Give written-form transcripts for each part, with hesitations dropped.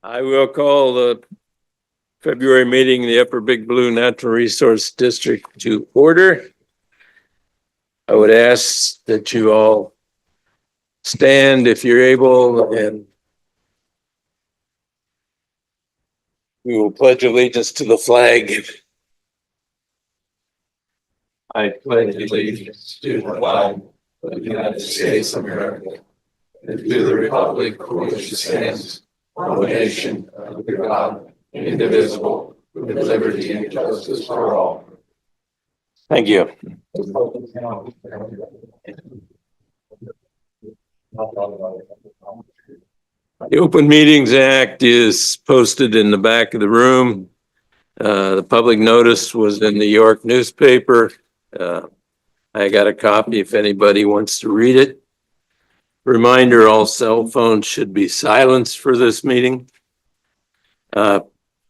I will call the February meeting, the Upper Big Blue Natural Resource District to order. I would ask that you all stand if you're able, and we will pledge allegiance to the flag. I pledge allegiance to the flag of the United States of America and to the republic for which it stands, one nation, under God, indivisible, with liberty and justice for all. Thank you. The Open Meetings Act is posted in the back of the room. The public notice was in the York newspaper. I got a copy if anybody wants to read it. Reminder, all cell phones should be silenced for this meeting.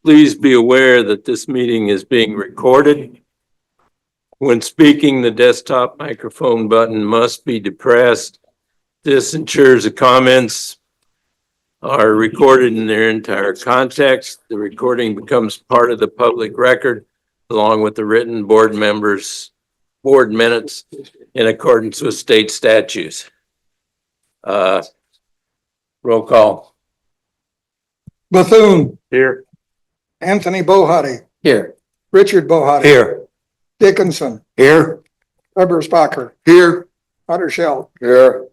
Please be aware that this meeting is being recorded. When speaking, the desktop microphone button must be depressed. This ensures the comments are recorded in their entire context. The recording becomes part of the public record along with the written board minutes in accordance with state statutes. Roll call. Bethune. Here. Anthony Bohaty. Here. Richard Bohaty. Here. Dickinson. Here. Eberspacher. Here. Houdersheldt. Here.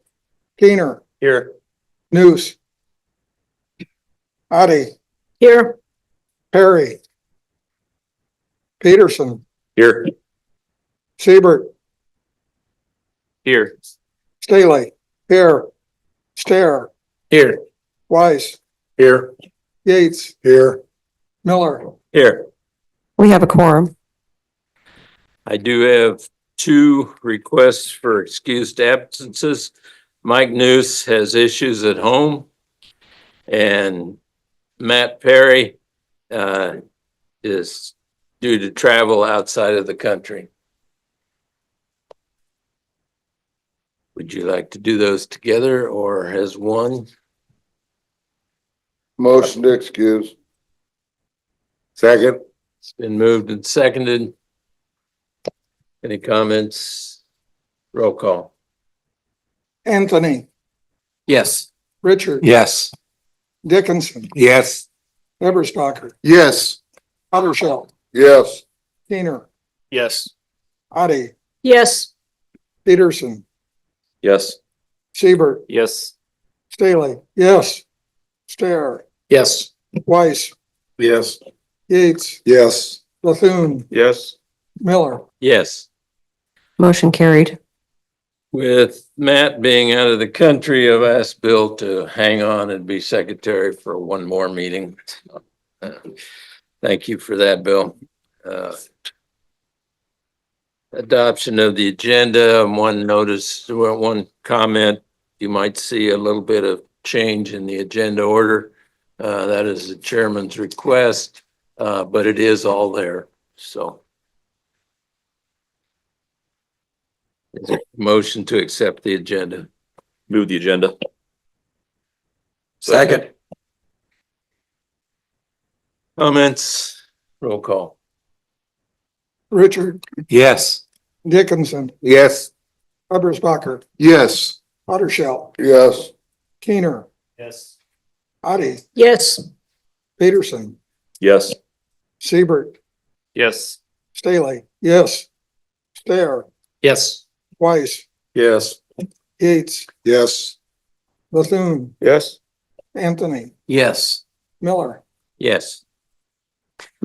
Kuehner. Here. Nuss. Otte. Here. Perry. Peterson. Here. Siebert. Here. Stahly. Here. Stahr. Here. Weiss. Here. Yates. Here. Miller. Here. We have a quorum. I do have two requests for excused absences. Mike Nuss has issues at home, and Matt Perry is due to travel outside of the country. Would you like to do those together or as one? Motion to excuse. Second. It's been moved and seconded. Any comments? Roll call. Anthony. Yes. Richard. Yes. Dickinson. Yes. Eberspacher. Yes. Houdersheldt. Yes. Kuehner. Yes. Otte. Yes. Peterson. Yes. Siebert. Yes. Stahly. Yes. Stahr. Yes. Weiss. Yes. Yates. Yes. Bethune. Yes. Miller. Yes. Motion carried. With Matt being out of the country, I've asked Bill to hang on and be secretary for one more meeting. Thank you for that, Bill. Adoption of the agenda, one comment, you might see a little bit of change in the agenda order. That is the chairman's request, but it is all there, so. Is there a motion to accept the agenda? Move the agenda. Second. Comments? Roll call. Richard. Yes. Dickinson. Yes. Eberspacher. Yes. Houdersheldt. Yes. Kuehner. Yes. Otte. Yes. Peterson. Yes. Siebert. Yes. Stahly. Yes. Stahr. Yes. Weiss. Yes. Yates. Yes. Bethune. Yes. Anthony. Yes. Miller. Yes.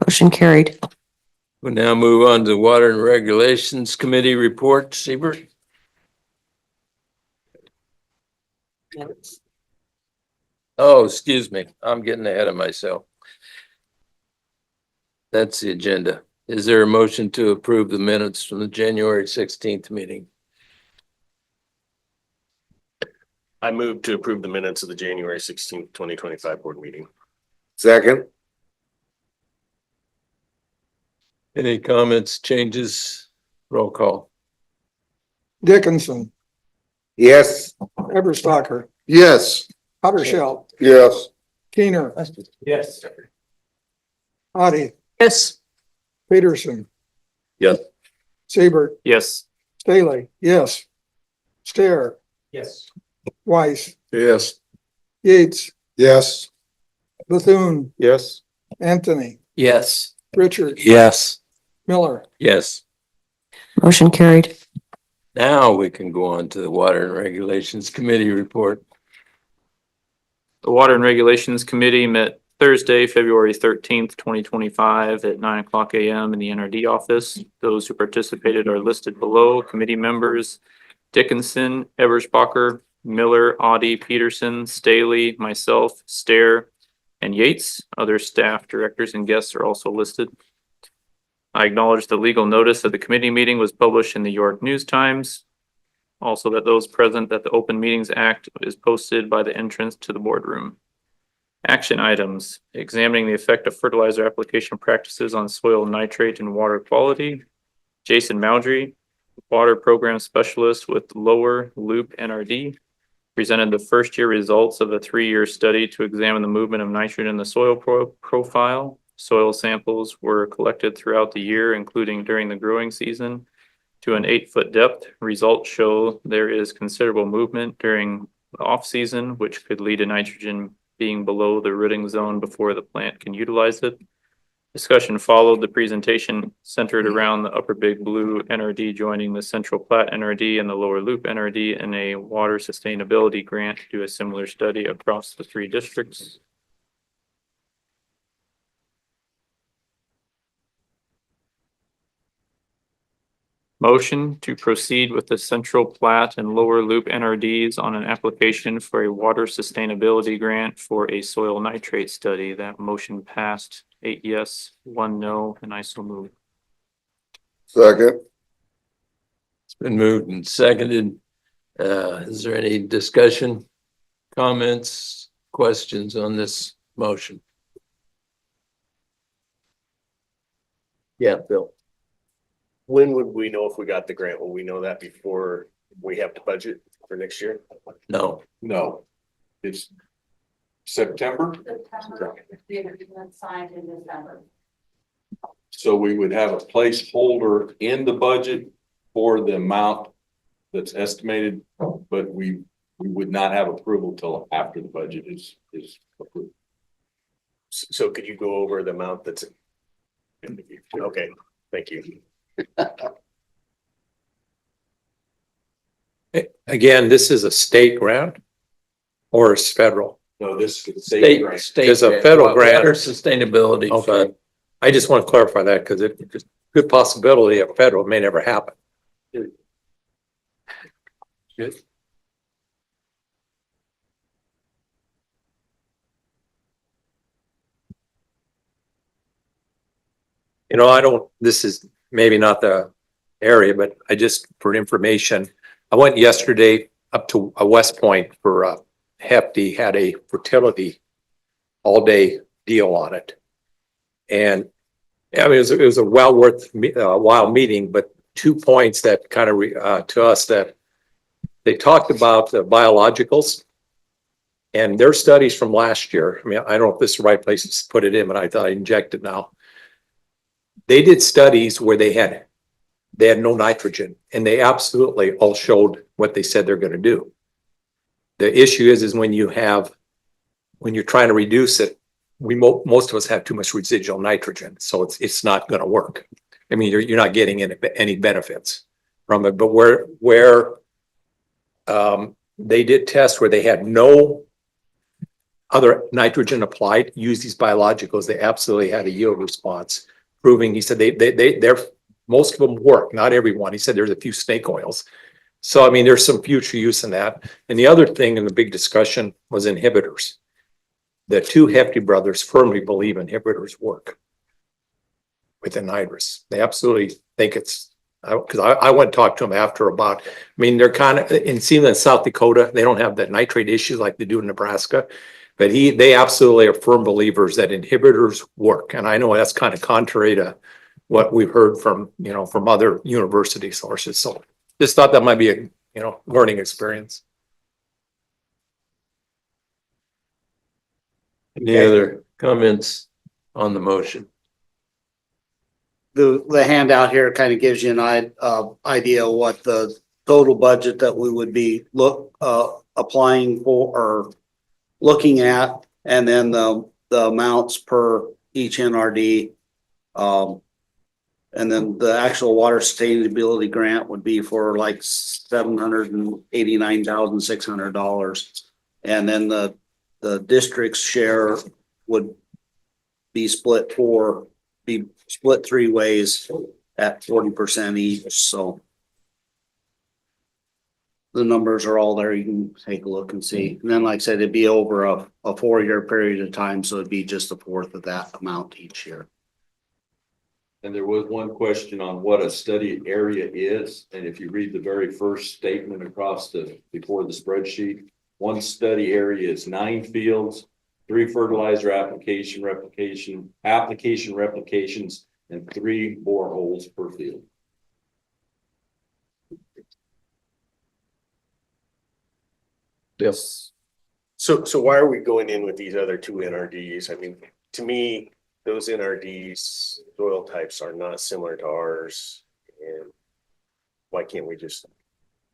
Motion carried. We'll now move on to the Water and Regulations Committee report. Siebert? Oh, excuse me. I'm getting ahead of myself. That's the agenda. Is there a motion to approve the minutes from the January 16th meeting? I move to approve the minutes of the January 16th, 2025 board meeting. Second. Any comments, changes? Roll call. Dickinson. Yes. Eberspacher. Yes. Houdersheldt. Yes. Kuehner, Yes. Otte, Yes. Peterson. Yes. Siebert, Yes. Stahly, yes. Stahr, Yes. Weiss, Yes. Yates, Yes. Bethune, Yes. Anthony, Yes. Richard, Yes. Miller. Yes. Motion carried. Now we can go on to the Water and Regulations Committee report. The Water and Regulations Committee met Thursday, February 13th, 2025 at 9:00 a.m. in the NRD office. Those who participated are listed below. Committee members: Dickinson, Eberspacher, Miller, Otte, Peterson, Stahly, myself, Stahr, and Yates. Other staff, directors, and guests are also listed. I acknowledge the legal notice of the committee meeting was published in the York News Times. Also, that those present that the Open Meetings Act is posted by the entrance to the boardroom. Action items: examining the effect of fertilizer application practices on soil nitrate and water quality. Jason Mowdry, Water Program Specialist with Lower Loop NRD, presented the first year results of a 3-year study to examine the movement of nitrogen in the soil profile. Soil samples were collected throughout the year, including during the growing season, to an 8-foot depth. Results show there is considerable movement during the off-season, which could lead to nitrogen being below the rooting zone before the plant can utilize it. Discussion followed. The presentation centered around the Upper Big Blue NRD joining the Central Platte NRD and the Lower Loop NRD in a water sustainability grant to do a similar study across the 3 districts. Motion to proceed with the Central Platte and Lower Loop NRDs on an application for a water sustainability grant for a soil nitrate study. That motion passed 8 yes, 1 no, and I so move. Second. It's been moved and seconded. Is there any discussion, comments, questions on this motion? Yeah, Bill. When would we know if we got the grant? Will we know that before we have to budget for next year? No. No, it's September, September, the agreement signed in December. so we would have a placeholder in the budget for the amount that's estimated, but we would not have approval till after the budget is approved. So could you go over the amount that's? Okay, thank you. Again, this is a state grant or it's federal? No, this is State. There's a federal grant. Water sustainability Okay. fund. I just want to clarify that because it's a good possibility of federal may never happen. Good. This is maybe not the area, but I just, for information, I went yesterday up to West Point for Hefty had a fertility all-day deal on it. And I mean, it was a well worth while meeting, but 2 points that kind of to us that they talked about the biologicals and their studies from last year. I mean, I don't know if this is the right place to put it in, but I thought I'd inject it now. They did studies where they had no nitrogen and they absolutely all showed what they said they're going to do. The issue is when you're trying to reduce it, most of us have too much residual nitrogen, so it's not going to work. I mean, you're not getting any benefits from it. But where they did tests where they had no other nitrogen applied, use these biologicals, they absolutely had a yield response, proving. He said they're most of them work, not everyone. He said there's a few snake oils. So I mean, there's some future use in that. And the other thing in the big discussion was inhibitors. The 2 Hefty brothers firmly believe inhibitors work with anhydrous. They absolutely think it's, because I went and talked to them after about, I mean, they're kind of, in Sealand, South Dakota, they don't have that nitrate issues like they do in Nebraska, but they absolutely are firm believers that inhibitors work. And I know that's kind of contrary to what we've heard from other university sources. So just thought that might be a, learning experience. Any other comments on the motion? The handout here kind of gives you an idea of what the total budget that we would be applying for or looking at, and then the amounts per each NRD. And then the actual water sustainability grant would be for like $789,600. And then the district's share would be split 3 ways at 40% each, so. The numbers are all there, you can take a look and see. And then, like I said, it'd be over a 4-year period of time, so it'd be just a fourth of that amount each year. And there was one question on what a study area is, and if you read the very first statement across before the spreadsheet, one study area is 9 fields, 3 fertilizer replications, and 3 boreholes per field. Yes. So why are we going in with these other 2 NRDs? I mean, to me, those NRDs soil types are not similar to ours. And why can't we just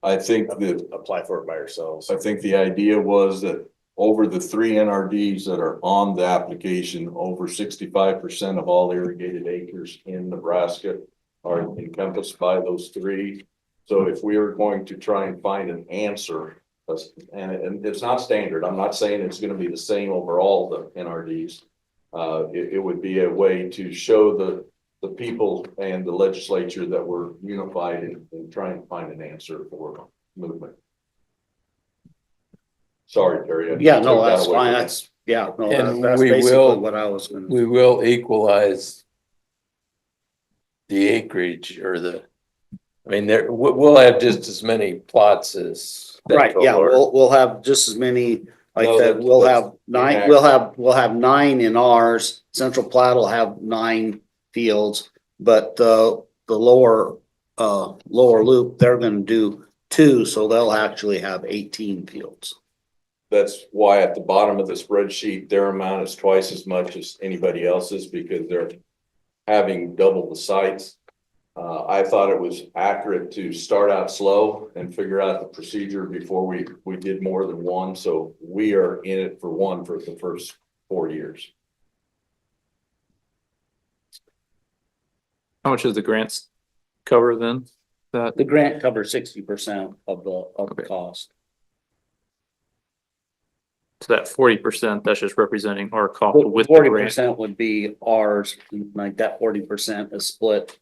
I think that apply for it by ourselves? I think the idea was that over the 3 NRDs that are on the application, over 65% of all irrigated acres in Nebraska are encompassed by those 3. So if we are going to try and find an answer, and it's not standard, I'm not saying it's going to be the same over all the NRDs. It would be a way to show the people and the legislature that we're unified in trying to find an answer for movement. Sorry, Terry. I Yeah, took no, that that's away fine, from you. that's, yeah, no, And that's we basically will- what I was gonna. We will equalize the acreage or I mean, we'll have just as many plots as. Right, yeah, Central, or- we'll have just as many, like No, that, that's- we'll that's have 9, inaccurate. we'll have 9 in ours. Central Platte will have 9 fields, but the lower loop, they're gonna do 2, so they'll actually have 18 fields. That's why at the bottom of the spreadsheet, their amount is twice as much as anybody else's because they're having double the sites. I thought it was accurate to start out slow and figure out the procedure before we did more than one. So we are in it for one for the first 4 years. How much does the grants cover then? That, The grant covers 60% of the Okay. cost. so that 40%, that's just representing our cost with the Forty grant. percent would be ours, like that 40% is split.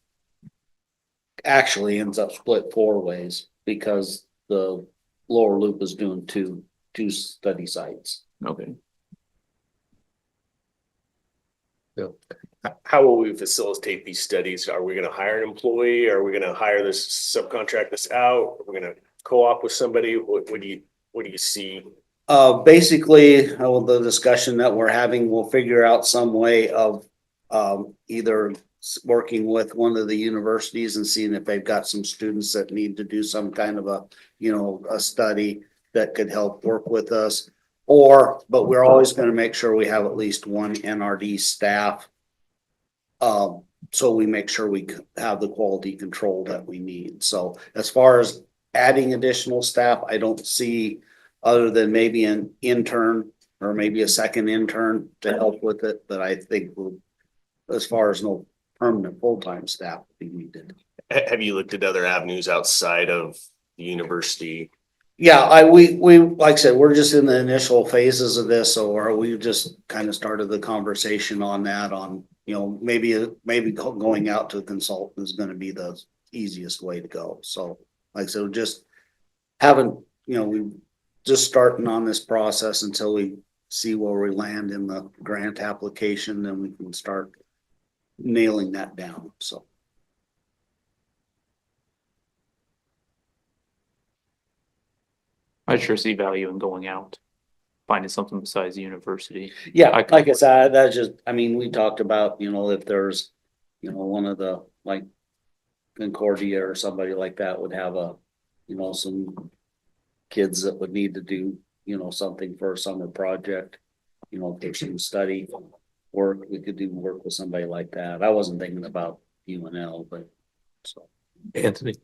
Actually ends up split 4 ways because the lower loop is doing two study sites. Okay. How will we facilitate these studies? Are we gonna hire an employee? Are we gonna hire this subcontract this out? Are we gonna co-op with somebody? What do you see? Basically, the discussion that we're having, we'll figure out some way of either working with one of the universities and seeing if they've got some students that need to do some kind of a study that could help work with us. But we're always gonna make sure we have at least 1 NRD staff. So we make sure we have the quality control that we need. So as far as adding additional staff, I don't see, other than maybe an intern or maybe a second intern to help with it, but I think as far as no permanent full-time staff be needed. Have you looked at other avenues outside of the university? Yeah, we like I said, we're just in the initial phases of this, so we just kind of started the conversation on that maybe going out to a consultant is gonna be the easiest way to go. So like I said, we're just we just starting on this process until we see where we land in the grant application, then we can start nailing that down, so. I sure see value in going out, finding something besides the university. Yeah, I could- like I said, that's just, we talked about, if there's, one of the, like Concordia or somebody like that would have some kids that would need to do, something for a summer project. you know, if there's some study work, we could do work with somebody like that. I wasn't thinking about UNL, but so. Anthony?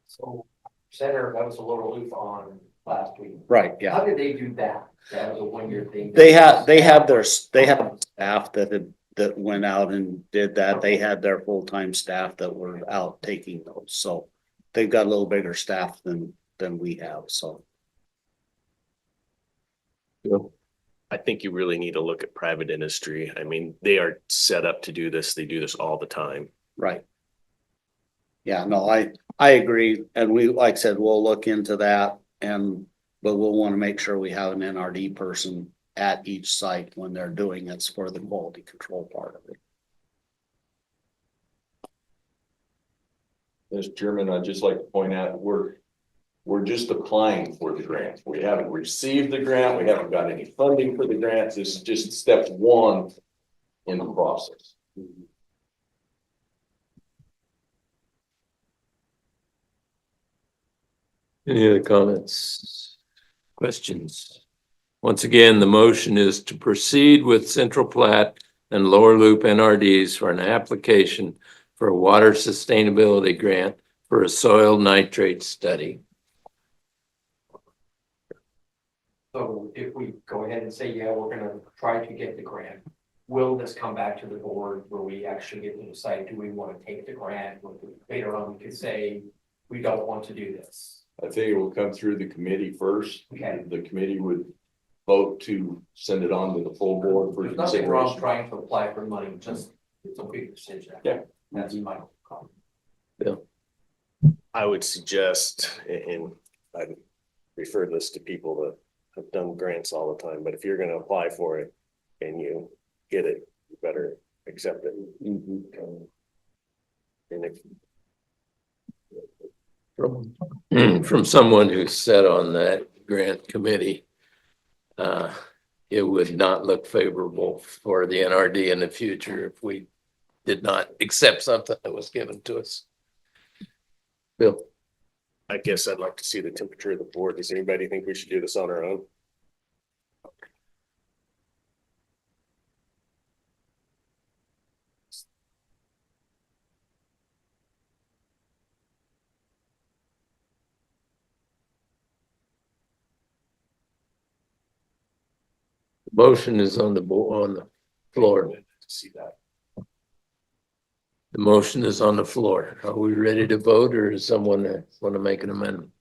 So Senator, that was a Lower Loop on last week. Right, yeah. How did they do that? That was a one-year thing. They have staff that went out and did that. They had their full-time staff that were out taking those, so they've got a little bigger staff than we have, so. I think you really need to look at private industry. I mean, they are set up to do this. They do this all the time. Right. Yeah, no, I agree, and we, like I said, we'll look into that but we'll want to make sure we have an NRD person at each site when they're doing it for the quality control part of it. Mr. Chairman, I'd just like to point out, we're just applying for the grant. We haven't received the grant. We haven't got any funding for the grants. This is just step one in the process. Any other comments? Questions? Once again, the motion is to proceed with Central Platte and Lower Loop NRDs for an application for a water sustainability grant for a soil nitrate study. So if we go ahead and say, yeah, we're gonna try to get the grant, will this come back to the board where we actually get to decide, do we want to take the grant? Later on, we could say, we don't want to do this. I think it will come through the committee first. Okay. The committee would vote to send it on to the full board for There's nothing wrong consideration. trying to apply for money, just it's a big decision. Yeah. That's my comment. I would suggest, and I refer this to people that have done grants all the time, but if you're gonna apply for it and you get it, you better accept it. And if From someone who sat on that grant committee, it would not look favorable for the NRD in the future if we did not accept something that was given to us. Bill? I guess I'd like to see the temperature of the board. Does anybody think we should do this on our own? Motion is on the floor. See that. The motion is on the floor. Are we ready to vote, or is someone want to make an amendment?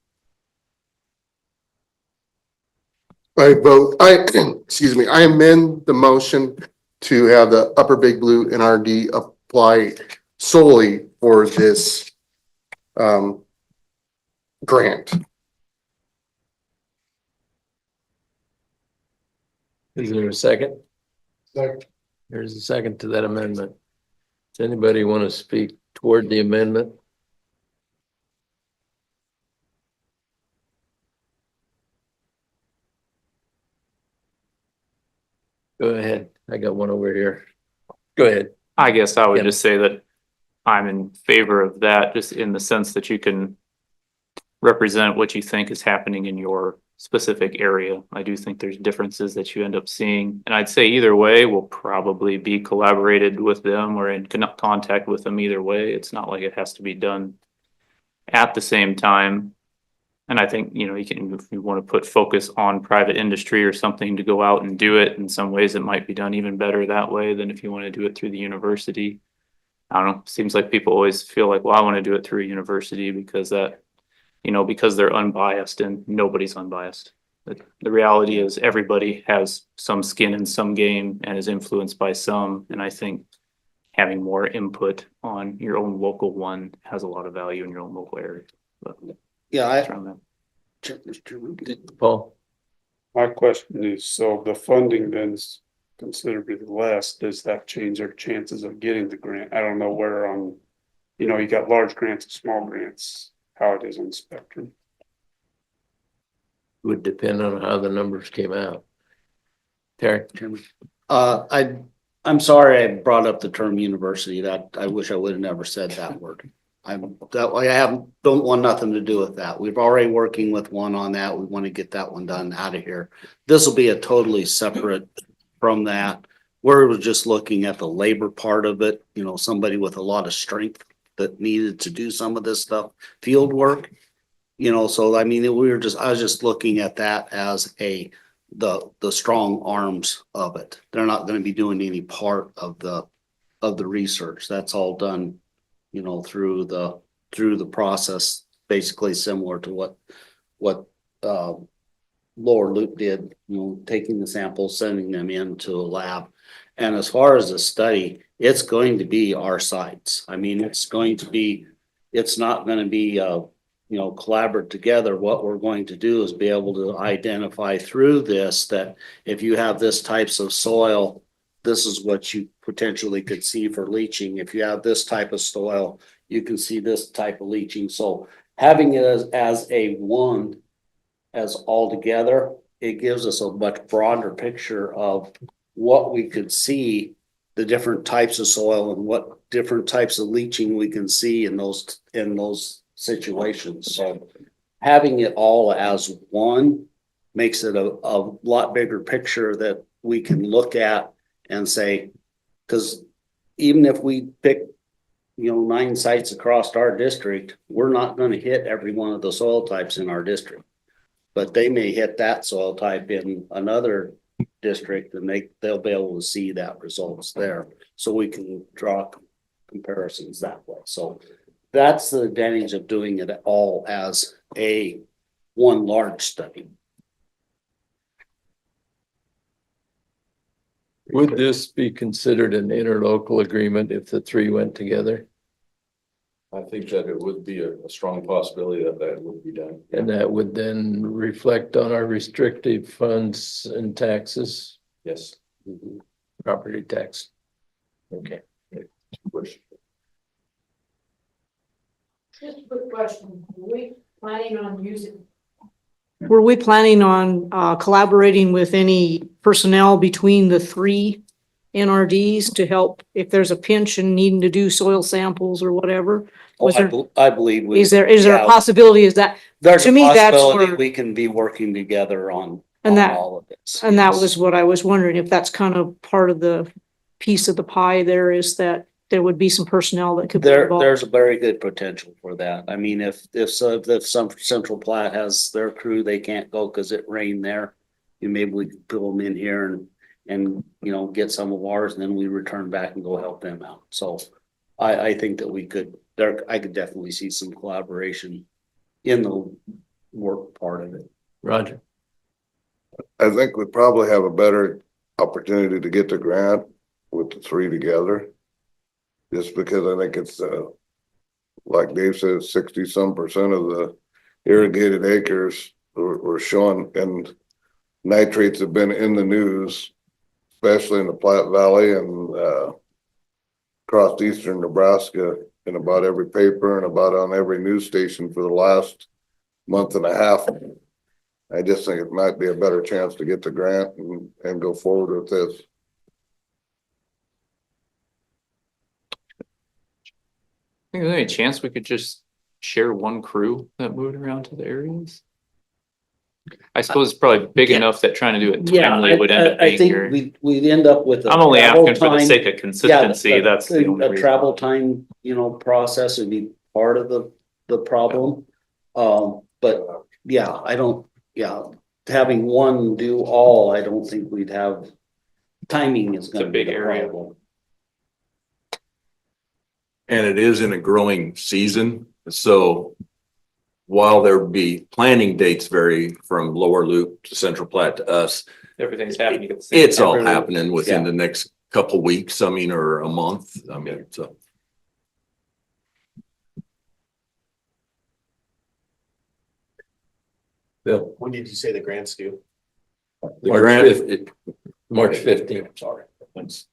Excuse me, I amend the motion to have the Upper Big Blue NRD apply solely for this grant. Is there a second? Second. There's a second to that amendment. Does anybody want to speak toward the amendment? Go ahead. I got one over here. Go ahead. I guess I would Yeah. just say that I'm in favor of that, just in the sense that you can represent what you think is happening in your specific area. I do think there's differences that you end up seeing, and I'd say either way will probably be collaborated with them or in contact with them either way. It's not like it has to be done at the same time. And I think, you know, you can, if you want to put focus on private industry or something to go out and do it, in some ways it might be done even better that way than if you want to do it through the university. I don't know, seems like people always feel like, well, I want to do it through a university because that, you know, because they're unbiased, and nobody's unbiased. But the reality is everybody has some skin in some game and is influenced by some. And I think having more input on your own local one has a lot of value in your own local area. But Yeah, that's around that. Paul? My question is, so the funding then is considerably less, does that change our chances of getting the grant? I don't know where on, you know, you got large grants and small grants, how it is on the spectrum. Would depend on how the numbers came out. Terry? I'm sorry I brought up the term university. That I wish I would have never said that word. That way don't want nothing to do with that. We've already working with one on that. We want to get that one done out of here. This will be a totally separate from that. We're just looking at the labor part of it, you know, somebody with a lot of strength that needed to do some of this stuff, field work. You know, so I mean, I was just looking at that as the strong arms of it. They're not gonna be doing any part of the research. That's all done, you know, through the process, basically similar to what Lower Loop did, you know, taking the samples, sending them into a lab. And as far as the study, it's going to be our sites. I mean, it's not gonna be you know, collaborate together. What we're going to do is be able to identify through this that if you have this types of soil, this is what you potentially could see for leaching. If you have this type of soil, you can see this type of leaching. So having it as all together, it gives us a much broader picture of what we could see, the different types of soil and what different types of leaching we can see in those situations. So having it all as one makes it a lot bigger picture that we can look at and say, because even if we pick, you know, 9 sites across our district, we're not going to hit every one of the soil types in our district, but they may hit that soil type in another district and they'll be able to see that results there. So we can draw comparisons that way. So that's the advantage of doing it all as one large study. Would this be considered an interlocal agreement if the 3 went together? I think that it would be a strong possibility that would be done. And that would then reflect on our restrictive funds and taxes, Yes. property tax. Okay. Just a quick question. Were we planning on collaborating with any personnel between the 3 NRDs to help if there's a pinch and needing to do soil samples or whatever? Was there, I believe. is there a possibility, is that, There's to a me, that's possibility where- we can be working together on And that- all of this. and that Yes. was what I was wondering, if that's kind of part of the piece of the pie there, is that there would be some personnel that could be involved. There's a very good potential for that. I mean, if some Central Platte has their crew, they can't go because it rained there. Maybe we could pull them in here and, you know, get some of ours and then we return back and go help them out. So I think that I could definitely see some collaboration in the work part of it. Roger. I think we probably have a better opportunity to get the grant with the 3 together. Just because I think it's, like Dave says, 60-some% of the irrigated acres were showing, and nitrates have been in the news, especially in the Platte Valley and across eastern Nebraska, in about every paper and about on every news station for the last month and a half. I just think it might be a better chance to get the grant and go forward with this. Think there's any chance we could just share one crew that moved around to the areas? I suppose it's probably big Yeah. enough that trying to do it Yeah, timely would end up I being think your. we'd end up with. I'm only travel asking for the time. sake of consistency, that's the only A reason. travel time, you know, process would be part of the problem. But yeah, having one do all, I don't think we'd have, timing is gonna It's a be big the area. problem. And it is in a growing season, so while there be planning dates vary from Lower Loop to Central Platte to us, Everything's happening at the same. it's all Everything- happening within yeah. the next couple weeks, I mean, or a month, I mean, so. Bill. When did you say the grants due? The March grant, 15th. March 15th. Sorry. Thanks.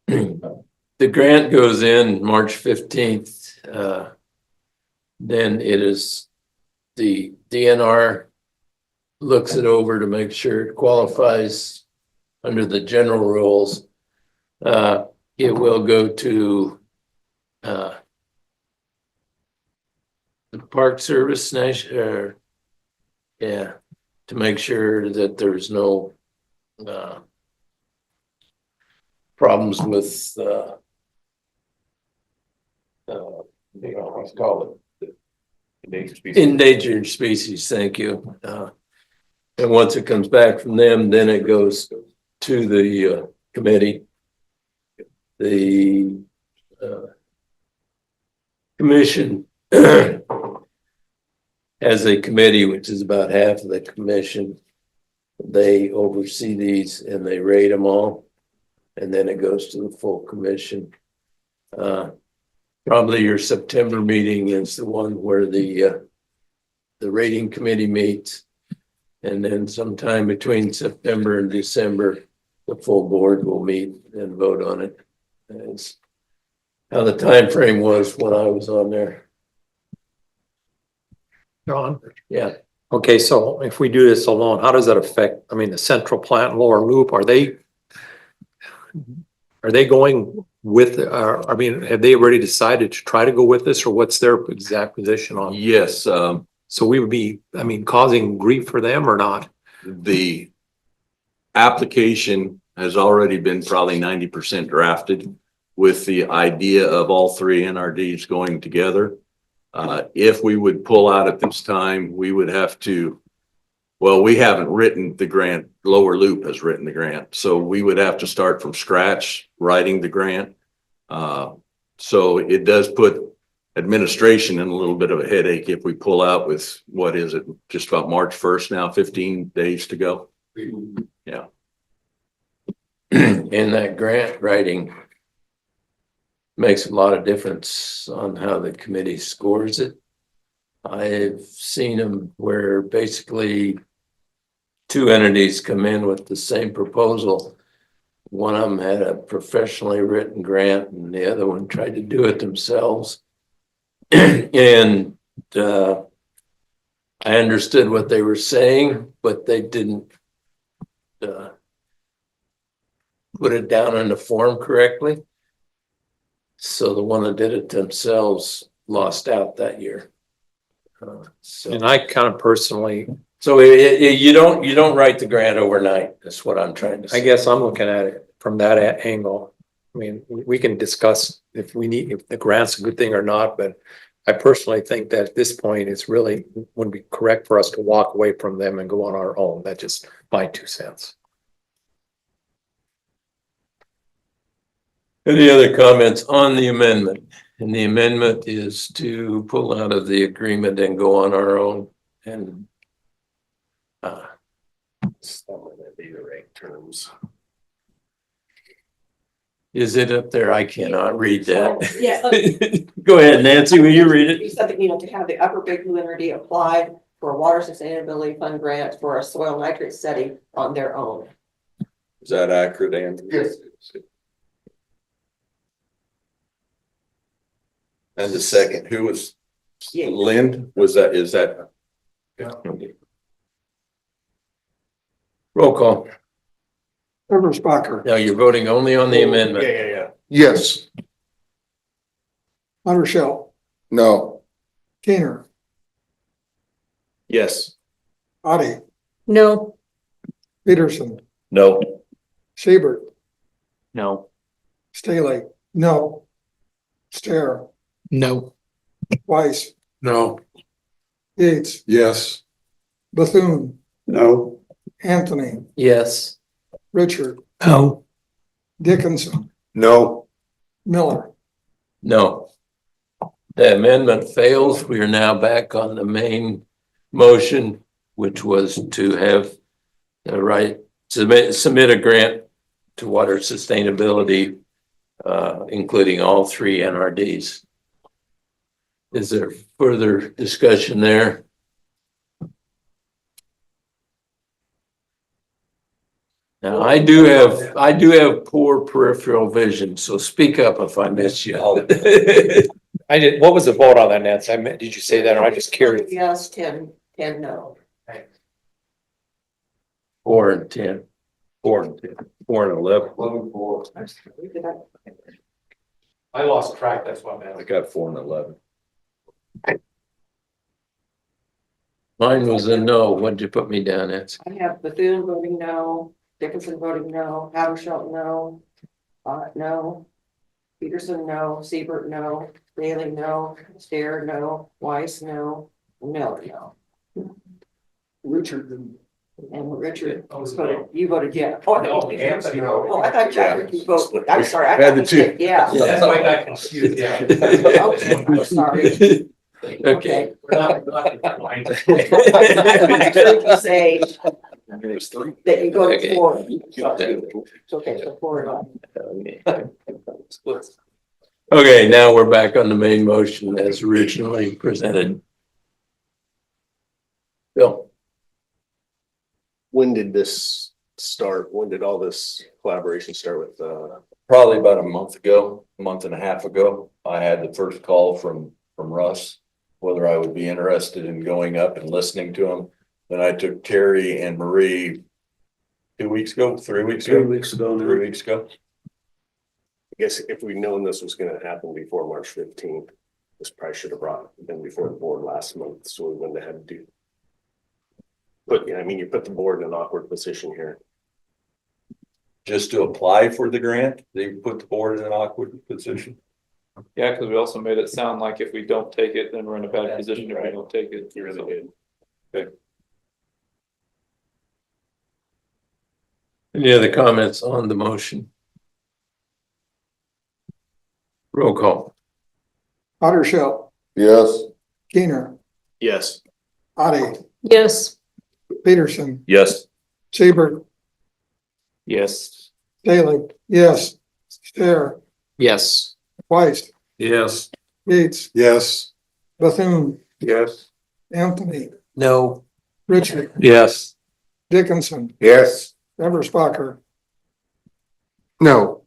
The grant goes in March 15th. Then it is the DNR looks it over to make sure it qualifies under the general rules. It will go to Park Service yeah, to make sure that there's no problems with let's call it endangered species, thank you. And once it comes back from them, then it goes to the committee. The commission has a committee, which is about half of the commission. They oversee these and they rate them all. And then it goes to the full commission. Probably your September meeting is the one where the rating committee meets. And then sometime between September and December, the full board will meet and vote on it. That's how the time frame was when I was on there. John? Yeah. Okay, so if we do this alone, how does that affect, I mean, the central plant, lower loop, are they going with, I mean, have they already decided to try to go with this, or what's their exact position on? Yes, So we would be, I mean, causing grief for them or not? the application has already been probably 90% drafted with the idea of all three NRDs going together. If we would pull out at this time, we would have to, well, we haven't written the grant, Lower Loop has written the grant. So we would have to start from scratch writing the grant. So it does put administration in a little bit of a headache if we pull out with, what is it, just about March 1st now, 15 days to go. Yeah. And that grant writing makes a lot of difference on how the committee scores it. I've seen them where basically two entities come in with the same proposal. One of them had a professionally written grant and the other one tried to do it themselves. And I understood what they were saying, but they didn't put it down in the form correctly. So the one that did it themselves lost out that year. And I kind of personally, So you don't write the grant overnight. That's what I'm trying to say. I guess I'm looking at it from that angle. I mean, we can discuss if the grant's a good thing or not, but I personally think that at this point, it's really wouldn't be correct for us to walk away from them and go on our own. That's just my 2 cents. Any other comments on the amendment? And the amendment is to pull out of the agreement and go on our own and Some of the data rate terms. is it up there? I cannot read that. Yeah. Go ahead, Nancy, will you read it? You said that, to have the Upper Big Blue NRD apply for a water sustainability fund grant for a soil nitrate study on their own. Is that accurate, Andrew? Yes. And the second, who was Yeah. Lynn? Is that? Roll call. Eberspacher, Now you're voting only on the amendment. Yeah. Yes. Houdersheldt, No, Kuehner, Yes. Otte, No. Peterson, No. Siebert, No. Stahly, no. Stahr, No. Weiss, no, Yates, yes, Bethune, No, Anthony, Yes. Richard, No. Dickinson, no, Miller. No. The amendment fails. We are now back on the main motion, which was to have the right, submit a grant to water sustainability, including all three NRDs. Is there further discussion there? Now, I do have poor peripheral vision, so speak up if I miss you. I did, what was the vote on that, Nancy? Did you say that, or I just curious? Yes, 10 no. 4 and 10. 4 and 10, 4 and 11. 11-4. I lost track, that's what I meant. I got 4 and 11. Mine was a no. What'd you put me down as? I have Bethune voting no, Dickinson voting no, Houdersheldt no, no, Peterson no, Siebert no, Stahly no, Stahr no, Weiss no, Miller no. Richard, And Richard voted, you voted yeah. Oh, No, no, Anthony voted. oh, I thought you heard you vote, I'm sorry, I Had got the the two. yeah. That's why I got confused, yeah. Okay, I'm sorry. Okay. We're not blind. I heard you say that you voted Okay. for. It's okay, so for Okay, now we're back on the main motion as originally presented. Bill, When did this start? When did all this collaboration start with, Probably about a month ago, a month and a half ago, I had the first call from Russ, whether I would be interested in going up and listening to him. Then I took Terry and Marie 2 weeks ago, 3 weeks ago. 3 weeks ago now. 3 weeks ago. I guess if we'd known this was gonna happen before March 15th, this probably should have been before the board last month, so we wouldn't have had to do. But yeah, I mean, you put the board in an awkward position here. Just to apply for the grant, they put the board in an awkward position. Yeah, because we also made it sound like if we don't take it, then we're in a bad position if we don't take it. You really did. any other comments on the motion? Roll call. Houdersheldt, Yes. Kuehner, Yes. Otte, Yes. Peterson, Yes. Siebert, Yes. Stahly, yes. Stahr, Yes. Weiss, Yes. Yates, Yes. Bethune, Yes. Anthony, No. Richard, Yes. Dickinson, Yes. Eberspacher, No.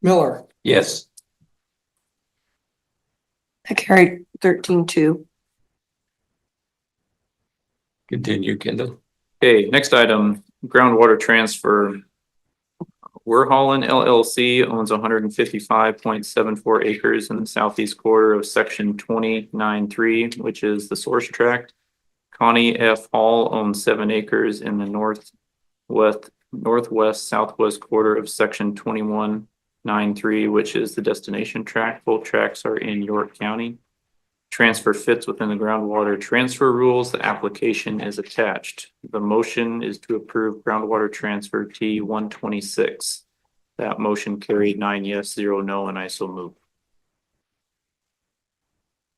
Miller. Yes. I carried 13-2. Continue, Kendall. Okay, next item, groundwater transfer. Werhollen LLC owns 155.74 acres in the southeast quarter of section 29-3, which is the source tract. Connie F. Hall owns 7 acres in the northwest southwest quarter of section 21-9-3, which is the destination tract. Both tracts are in York County. Transfer fits within the groundwater transfer rules. The application is attached. The motion is to approve groundwater transfer T 126. That motion carried 9 yes, 0 no, and I so move.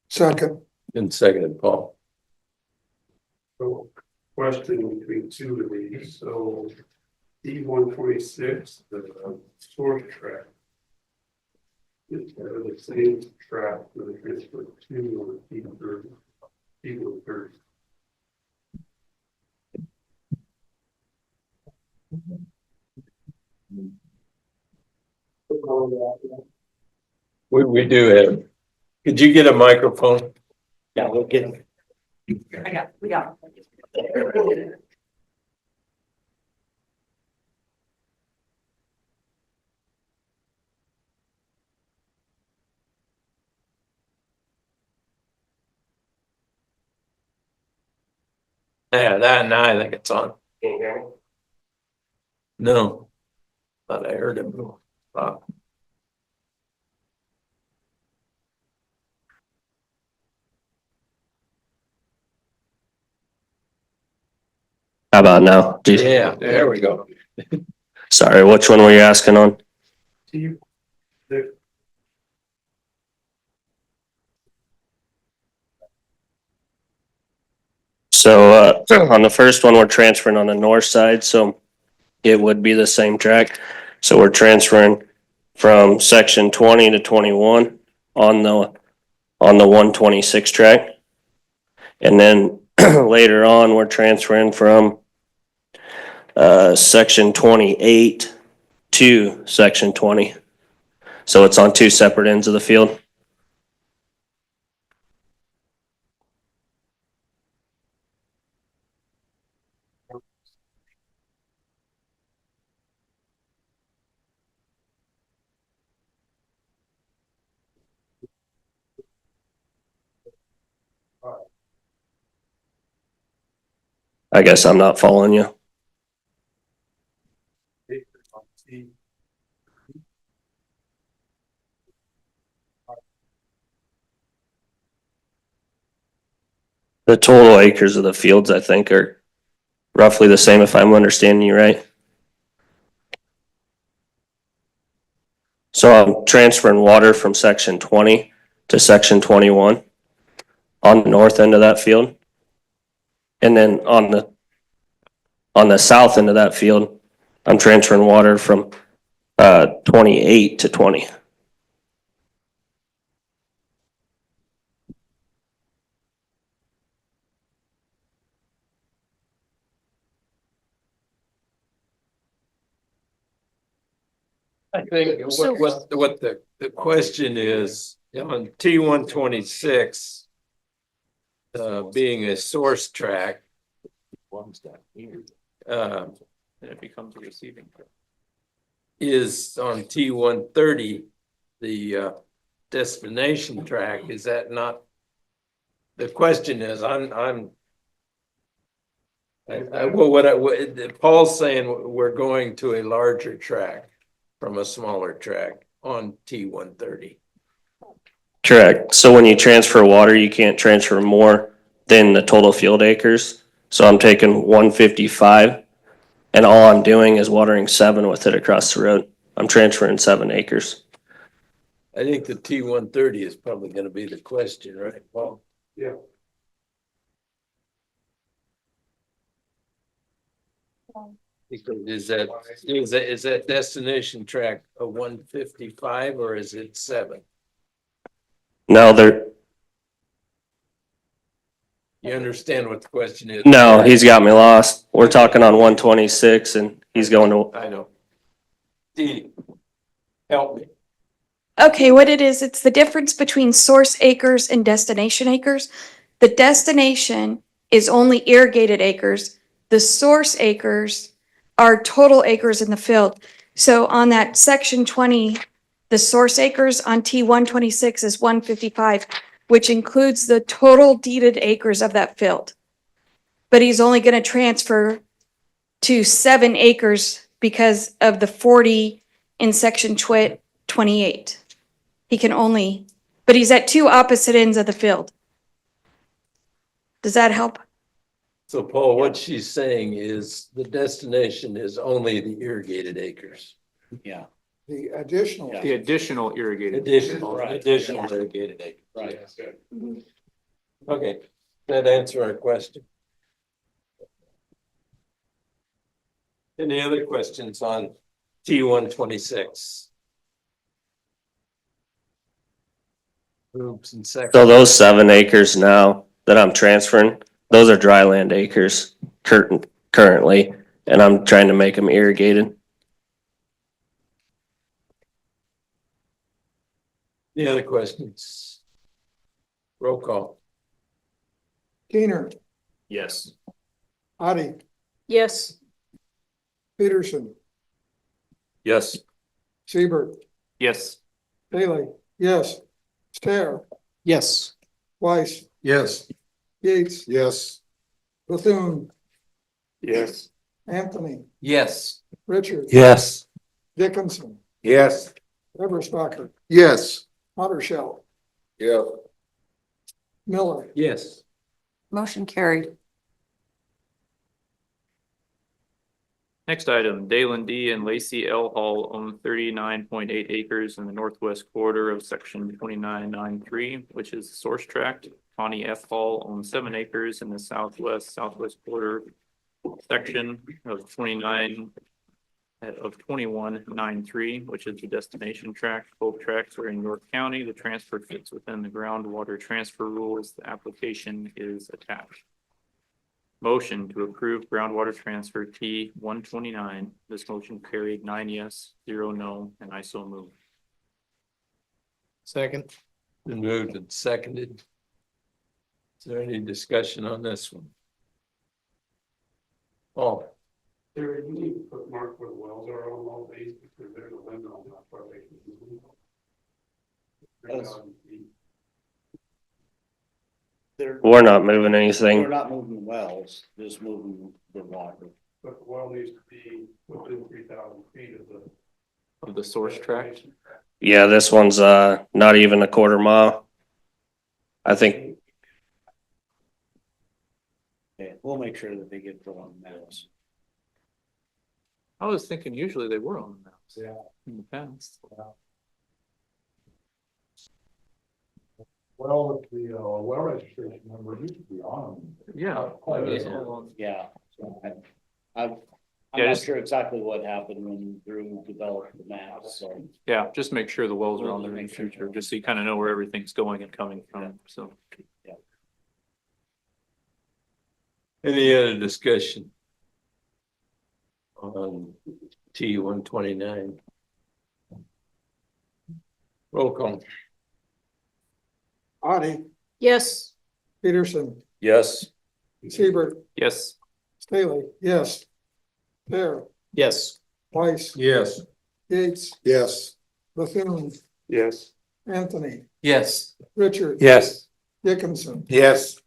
Second, And seconded, Paul. So question between two of these, so D 126, the source track. Is the same track for the transfer two on the D 130. We do have, could you get a microphone? Yeah, we'll get. We got. Yeah, that, now I think it's on. Can you hear me? No. Thought I heard him. How about now? Yeah, there we go. Sorry, which one were you asking on? So on the first one, we're transferring on the north side, so it would be the same track. So we're transferring from section 20 to 21 on the 126 track. And then later on, we're transferring from section 28 to section 20. So it's on 2 separate ends of the field. I guess I'm not following you. The total acres of the fields, I think, are roughly the same if I'm understanding you right. So I'm transferring water from section 20 to section 21 on the north end of that field. And then on the south end of that field, I'm transferring water from 28 to 20. I think what the question is, on T-126, being a source track, And it becomes a receiving. is on T-130, the destination track, is that not? The question is, Paul's saying we're going to a larger track from a smaller track on T-130. Correct. So when you transfer water, you can't transfer more than the total field acres. So I'm taking 155 and all I'm doing is watering 7 with it across the road. I'm transferring 7 acres. I think the T-130 is probably going to be the question, right, Paul? Yeah. Is that destination track a 155 or is it 7? No, You understand what the question is? no, he's got me lost. We're talking on 126 and he's going to, I know. Dee, help me. Okay, what it is, it's the difference between source acres and destination acres. The destination is only irrigated acres. The source acres are total acres in the field. So on that section 20, the source acres on T-126 is 155, which includes the total deeded acres of that field. But he's only going to transfer to 7 acres because of the 40 in section 28. He can only, but he's at 2 opposite ends of the field. Does that help? So Paul, what she's saying is the destination is only the irrigated acres. Yeah. The additional. The additional irrigated. Additional Right. irrigated acres. Right. Okay, that answer our question. Any other questions on T-126? Groups and sections. so those 7 acres now that I'm transferring, those are dry land acres currently, and I'm trying to make them irrigated. Any other questions? Roll call. Kuehner, Yes. Otte, Yes. Peterson, Yes. Siebert, Yes. Stahly, yes. Stahr, Yes. Weiss, Yes. Yates, Yes. Bethune, Yes. Anthony, Yes. Richard. Yes. Dickinson, Yes. Eberspacher, Yes. Houdersheldt, Yeah. Miller. Yes. Motion carried. Next item, Dalen D. and Lacey L. Hall own 39.8 acres in the northwest quarter of section 2993, which is the source tract. Connie F. Hall owns 7 acres in the southwest quarter section of 2193, which is the destination tract. Both tracts are in York County. The transfer fits within the groundwater transfer rules. The application is attached. Motion to approve groundwater transfer T-129. This motion carried 9 yes, 0 no, and I so move. Second. Been moved and seconded. Is there any discussion on this one? Paul? There, you need to put mark where the wells are on all these, because there's a limit on how far they can move. Yes. We're not moving We're anything. not moving wells, just moving the water. But the well needs to be within 3,000 feet Of the source track. Yeah, this one's, not even a quarter mile. I think, Okay, we'll make sure that they get put on maps. I was thinking usually they were on the maps. Yeah. In the past. Well, the, well registration number used to be on. Yeah. Yeah. I'm Yeah, not just- sure exactly what happened when Drew developed the maps, so. Yeah, just make sure the wells are on there in the future, just so you kind of know where everything's going and coming from, so. Any other discussion? On T 129? Roll call. Otte, Yes. Peterson, Yes. Siebert, Yes. Stahly, yes. Stair, Yes. Weiss, Yes. Yates, Yes. Bethune, Yes. Anthony, Yes. Richard. Yes. Dickinson, Yes.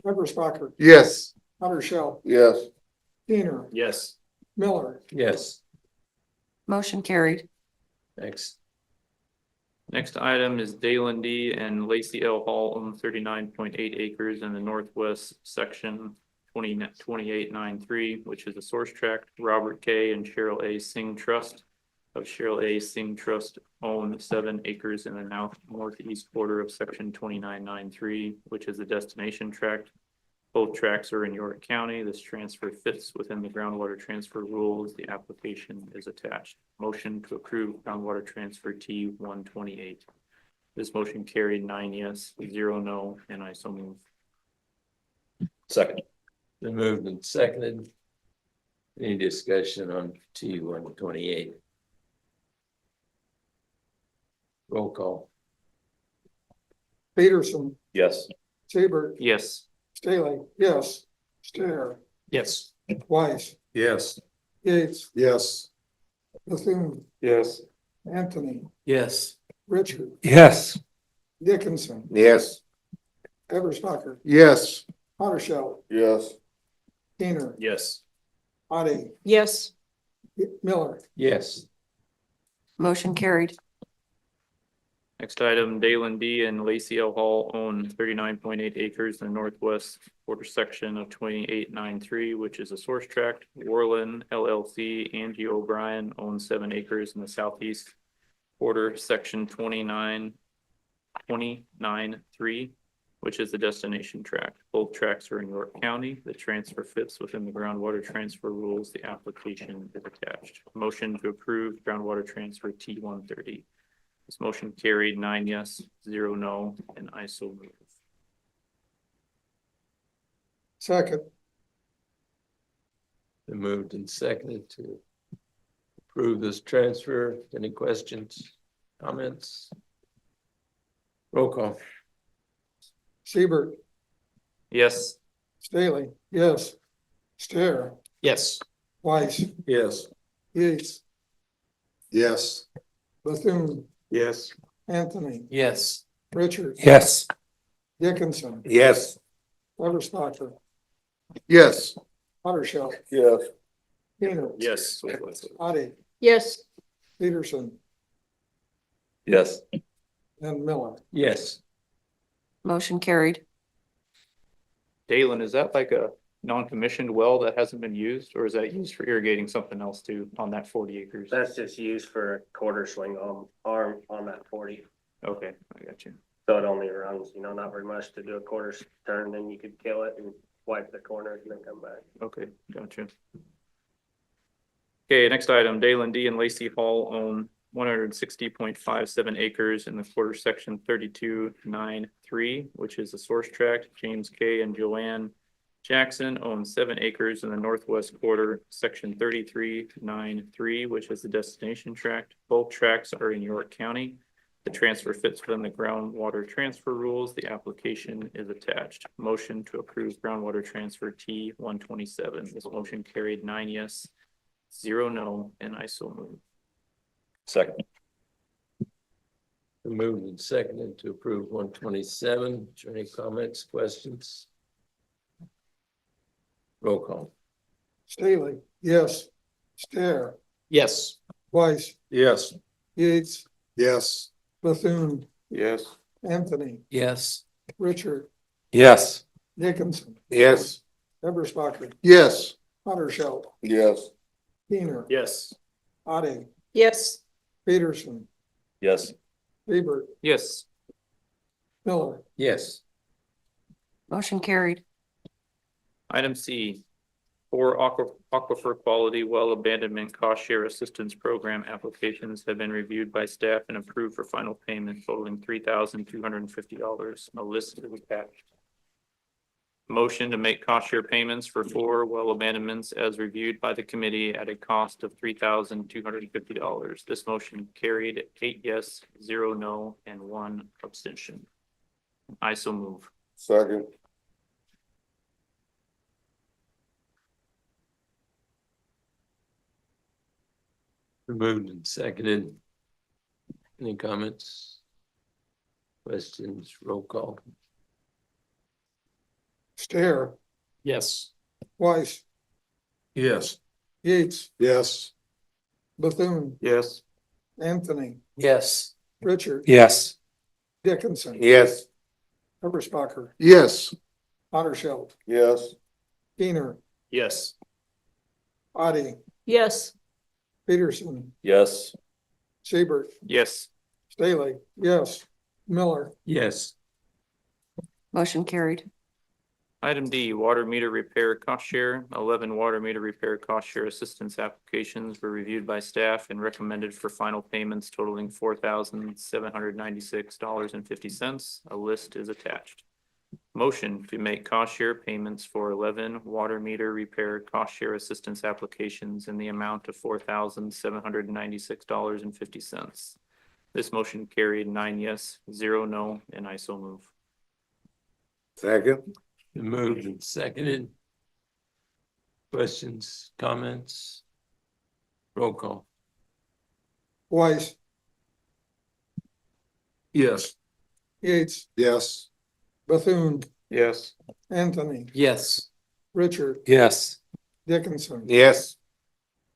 Eberspacher, Yes. Houdersheldt, Yes. Kuehner, Yes. Miller, Yes. Motion carried. Next. Next item is Dalen D and Lacey L Hall own 39.8 acres in the northwest section 2893, which is a source tract. Robert K and Cheryl A Singh Trust of Cheryl A Singh Trust own 7 acres in the northeast quarter of section 2993, which is a destination tract. Both tracts are in York County. This transfer fits within the groundwater transfer rules. The application is attached. Motion to approve groundwater transfer T 128. This motion carried 9 yes, 0 no, and I so move. Second. Been moved and seconded. Any discussion on T 128? Roll call. Peterson, Yes. Siebert, Yes. Stahly, yes. Stair, Yes. Weiss, Yes. Yates, Yes. Bethune, Yes. Anthony, Yes. Richard, Yes. Dickinson, Yes. Eberspacher, Yes. Houdersheldt, Yes. Kuehner, Yes. Otte, Yes. Miller, Yes. Motion carried. Next item, Dalen D and Lacey L Hall own 39.8 acres in the northwest quarter section of 2893, which is a source tract. Warland LLC, Angie O'Brien owns 7 acres in the southeast quarter section 2993, which is the destination tract. Both tracts are in York County. The transfer fits within the groundwater transfer rules. The application is attached. Motion to approve groundwater transfer T 130. This motion carried 9 yes, 0 no, and I so move. second, Been moved and seconded to approve this transfer. Any questions, comments? Roll call. Siebert, Yes. Stahly, yes. Stair, Yes. Weiss, Yes. Yates, Yes. Bethune, Yes. Anthony, Yes. Richard, Yes. Dickinson, Yes. Eberspacher, Yes. Houdersheldt, Yes. Kuehner, Yes. Otte, Yes. Peterson, Yes. and Miller. Yes. Motion carried. Dalen, is that like a non-commissioned well that hasn't been used, or is that used for irrigating something else too on that 40 acres? that's just used for a quarter swing arm on that 40. Okay, I got you. So it only runs, not very much to do a quarter turn, then you could kill it and wipe the corners and then come back. Okay, gotcha. Okay, next item, Dalen D and Lacey Hall own 160.57 acres in the quarter section 3293, which is the source tract. James K and Joanne Jackson own 7 acres in the northwest quarter section 3393, which is the destination tract. Both tracts are in York County. The transfer fits within the groundwater transfer rules. The application is attached. Motion to approve groundwater transfer T 127. This motion carried 9 yes, 0 no, and I so move. Second. Moved and seconded to approve 127. Is there any comments, questions? Roll call. Stahly, yes. Stahr, Yes. Weiss, Yes. Yates, Yes. Bethune, Yes. Anthony, Yes. Richard, Yes. Dickinson, Yes. Eberspacher, Yes. Houdersheldt, Yes. Kuehner, Yes. Otte, Yes. Peterson, Yes. Siebert, Yes. Miller. Yes. Motion carried. Item C, four aquifer quality well abandonment cost share assistance program applications have been reviewed by staff and approved for final payment totaling $3,250. A list is attached. Motion to make cost share payments for four well abandonments as reviewed by the committee at a cost of $3,250. This motion carried 8 yes, 0 no, and 1 abstention. I so move. Second. Moved and seconded. Any comments? Questions? Roll call. Stahr, Yes. Weiss, Yes. Yates, Yes. Bethune, Yes. Anthony, Yes. Richard, Yes. Dickinson, Yes. Eberspacher, Yes. Houdersheldt, Yes. Kuehner, Yes. Otte, Yes. Peterson, Yes. Siebert, Yes. Stahly, yes. Miller. Yes. Motion carried. Item D, water meter repair cost share. 11 water meter repair cost share assistance applications were reviewed by staff and recommended for final payments totaling $4,796.50. A list is attached. Motion to make cost share payments for 11 water meter repair cost share assistance applications in the amount of $4,796.50. This motion carried 9 yes, 0 no, and I so move. Second. Moved and seconded. Questions, comments? Roll call. Weiss, Yes. Yates, Yes. Bethune, Yes. Anthony, Yes. Richard, Yes. Dickinson, Yes.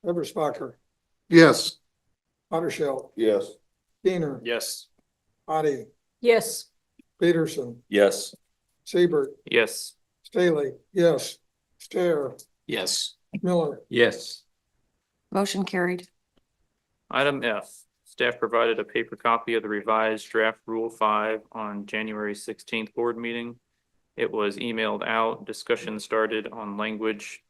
Eberspacher, Yes. Houdersheldt, Yes. Kuehner, Yes. Otte, Yes. Peterson, Yes. Siebert, Yes. Stahly, yes. Stahr, Yes. Miller. Yes. Motion carried. Item F, staff provided a paper copy of the revised draft Rule 5 on January 16th board meeting. It was emailed out. Discussion started on language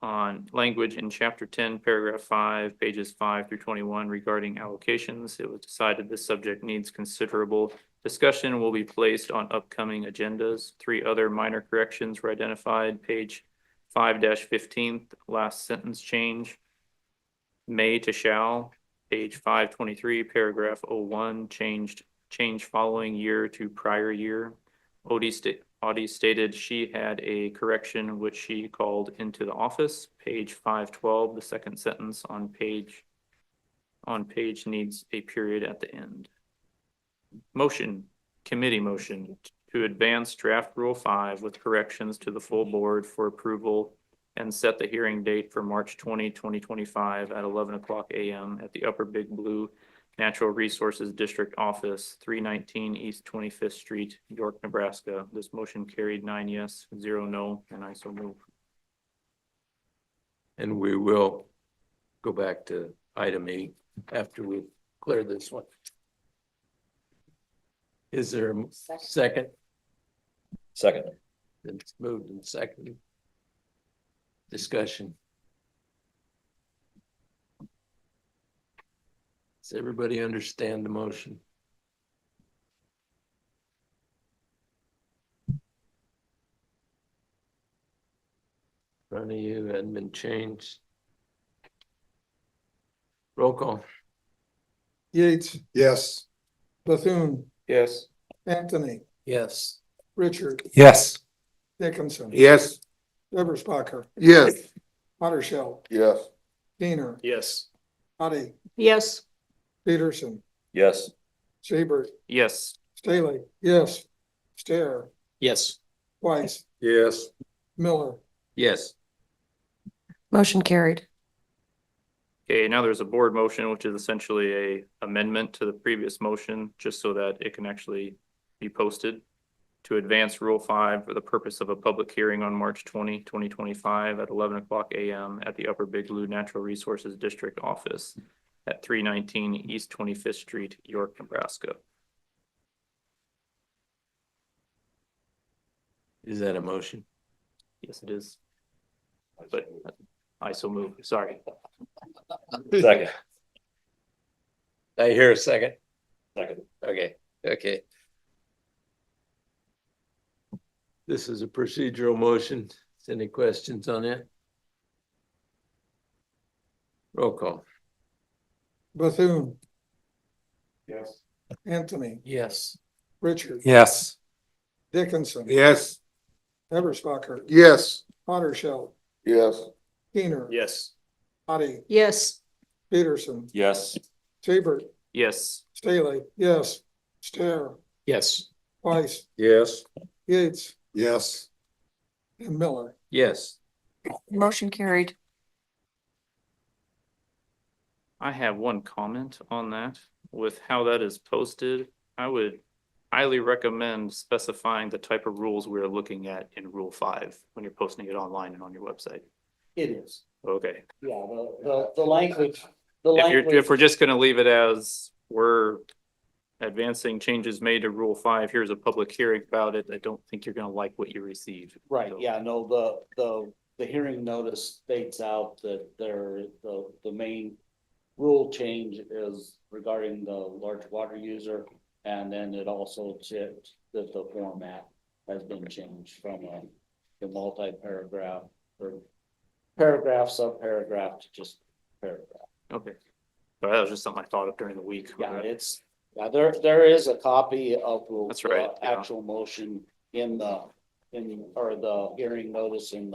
in chapter 10, paragraph 5, pages 5 through 21 regarding allocations. It was decided this subject needs considerable discussion and will be placed on upcoming agendas. 3 other minor corrections were identified. Page 5-15, last sentence change. May to shall. Page 523, paragraph 01, change following year to prior year. Otte stated she had a correction which she called into the office. Page 512, the second sentence on page needs a period at the end. Committee motion to advance draft Rule 5 with corrections to the full board for approval and set the hearing date for March 20, 2025 at 11:00 a.m. at the Upper Big Blue Natural Resources District Office, 319 East 25th Street, York, Nebraska. This motion carried 9 yes, 0 no, and I so move. And we will go back to item E after we clear this one. Is there a second? Second. It's moved and seconded. Discussion. Does everybody understand the motion? Front of you hadn't been changed. Roll call. Yates, Yes. Bethune, Yes. Anthony, Yes. Richard, Yes. Dickinson, Yes. Eberspacher, Yes. Houdersheldt, Yes. Kuehner, Yes. Otte, Yes. Peterson, Yes. Siebert, Yes. Stahly, yes. Stair, Yes. Weiss, Yes. Miller. Yes. Motion carried. Okay, now there's a board motion, which is essentially a amendment to the previous motion, just so that it can actually be posted to advance Rule 5 for the purpose of a public hearing on March 20, 2025 at 11 o'clock a.m. at the Upper Big Blue Natural Resources District Office at 319 East 25th Street, York, Nebraska. Is that a motion? Yes, it is. But I so move, sorry. Second. I hear a second. Second. Okay. This is a procedural motion. Any questions on it? Roll call. Bethune, Yes. Anthony, Yes. Richard, Yes. Dickinson, Yes. Eberspacher, Yes. Houdersheldt, Yes. Kuehner, Yes. Bohaty, Yes. Peterson, Yes. Siebert, Yes. Stahly, yes. Stair, Yes. Weiss, Yes. Yates, Yes. and Miller. Yes. Motion carried. I have one comment on that. With how that is posted, I would highly recommend specifying the type of rules we're looking at in Rule 5 when you're posting it online and on your website. It is. Okay. Yeah, the language, the If we're just gonna leave it as we're advancing changes made to Rule 5, here's a public hearing about it, I don't think you're gonna like what you receive. Right, So- yeah, no, the hearing notice states out that the main rule change is regarding the large water user. And then it also checked that the format has been changed from a multi-paragraph or paragraph, subparagraph to just paragraph. Okay. But that was just something I thought of during the week. Yeah, there is a copy of the That's right, yeah. actual motion or the hearing notice in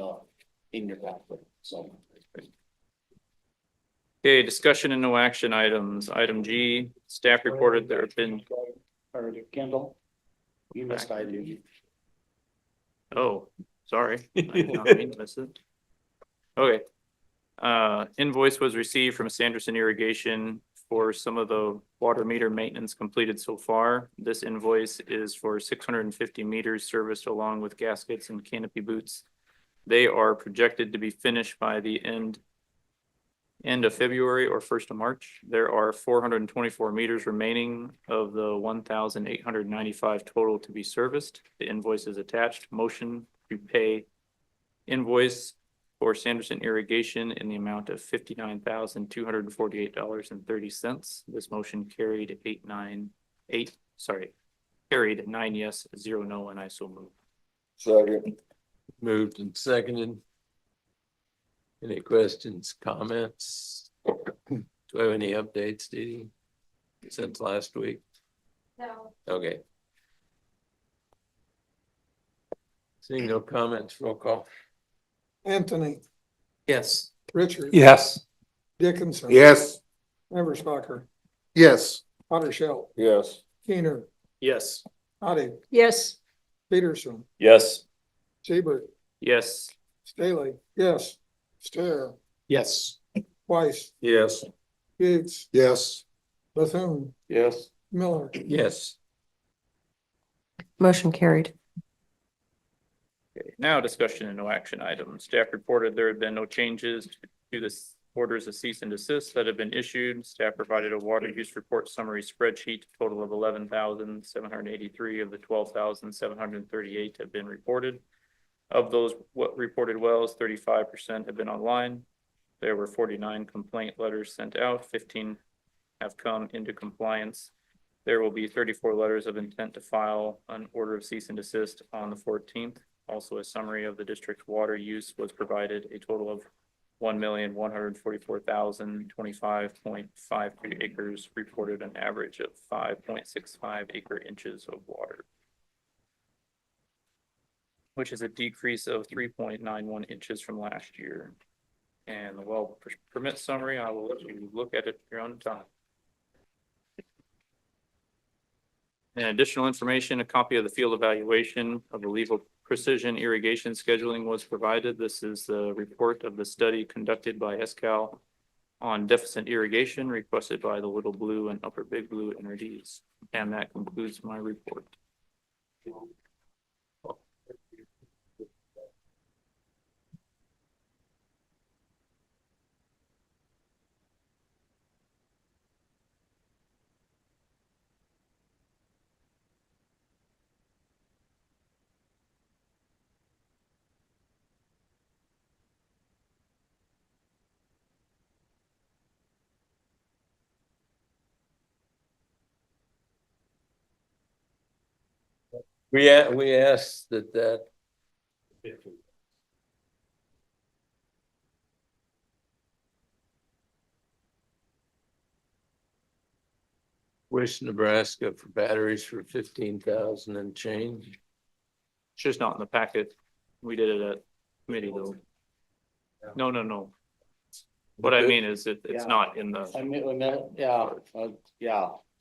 your packet, so. Okay, discussion and no action items. Item G, staff reported there have been, Or Kendall, you missed item. oh, sorry. I did not mean to miss it. Okay. Invoice was received from Sanderson Irrigation for some of the water meter maintenance completed so far. This invoice is for 650 meters serviced along with gaskets and canopy boots. They are projected to be finished by the end of February or 1st of March. There are 424 meters remaining of the 1,895 total to be serviced. The invoice is attached. Motion to pay invoice for Sanderson Irrigation in the amount of $59,248.30. This motion carried carried 9 yes, 0 no, and I so move. Second. Moved and seconded. Any questions, comments? Do I have any updates, Dee Dee, since last week? No. Okay. Seeing no comments, roll call. Anthony, Yes. Richard. Yes. Dickinson. Yes. Eberspacher, Yes. Houdersheldt, Yes. Kuehner, Yes. Bohaty, Yes. Peterson, Yes. Siebert, Yes. Stahly, yes. Stair, Yes. Weiss, Yes. Yates, Yes. Bethune, Yes. Miller. Yes. Motion carried. Okay, now discussion and no action items. Staff reported there had been no changes to the orders of cease and desist that have been issued. Staff provided a water use report summary spreadsheet, total of 11,783 of the 12,738 have been reported. Of those reported wells, 35% have been online. There were 49 complaint letters sent out, 15 have come into compliance. There will be 34 letters of intent to file an order of cease and desist on the 14th. Also, a summary of the district's water use was provided, a total of 1,144,025.53 acres reported an average of 5.65 acre inches of water, which is a decrease of 3.91 inches from last year. And the well permit summary, I will let you look at it your own time. And additional information, a copy of the field evaluation of the legal precision irrigation scheduling was provided. This is the report of the study conducted by SCAL on deficit irrigation requested by the Little Blue and Upper Big Blue NRDs. And that concludes my report. We asked that Wish Nebraska for batteries for 15,000 and change. It's just not in the packet. We did it at committee though. No. What I mean is it's Yeah. not in the, I mean,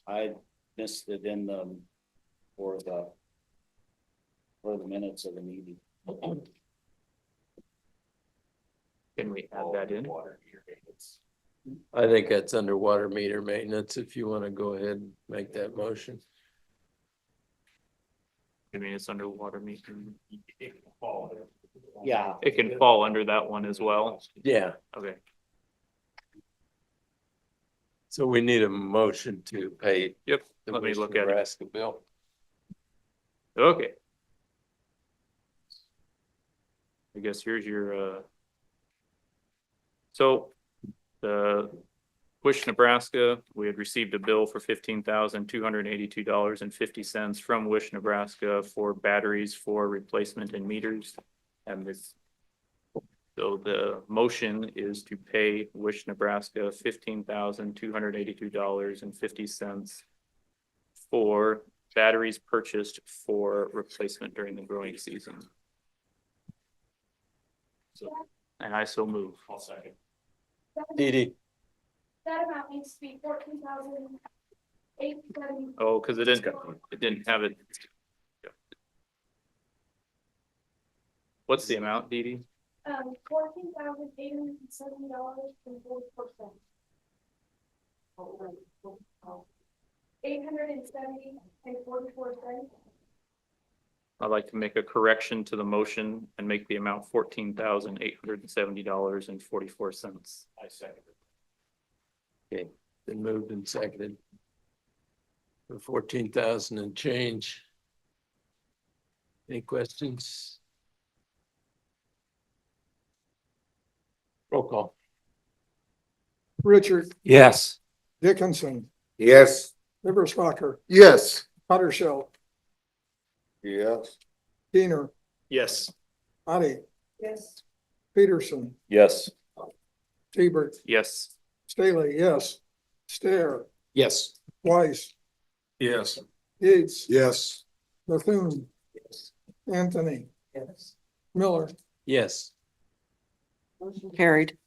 I missed it in the, for the minutes of the meeting. can we add that in? I think that's underwater meter maintenance, if you want to go ahead and make that motion. I mean, it's underwater meter. Yeah. It can fall under that one as well. Yeah, Okay. so we need a motion to pay. Yep. the Let me Wish look at it. Nebraska bill. Okay. I guess here's your, so the Wish Nebraska, we had received a bill for $15,282.50 from Wish Nebraska for batteries for replacement in meters. And this, so the motion is to pay Wish Nebraska $15,282.50 for batteries purchased for replacement during the growing season. And I so move. I'll second. Dee Dee. That amount needs to be 14,870. Oh, because it didn't have it. What's the amount, Dee Dee? $14,870.44. 870.44 cents. I'd like to make a correction to the motion and make the amount $14,870.44. I second it. Okay, been moved and seconded. For 14,000 and change. Any questions? Roll call. Richard, Yes. Dickinson, Yes. Eberspacher, Yes. Houdersheldt, Yes. Kuehner, Yes. Otte, Yes. Peterson, Yes. Siebert, Yes. Stahly, yes. Stahr, Yes. Weiss, Yes. Yates, Yes. Bethune, Anthony, Yes. Miller. Yes. Motion carried.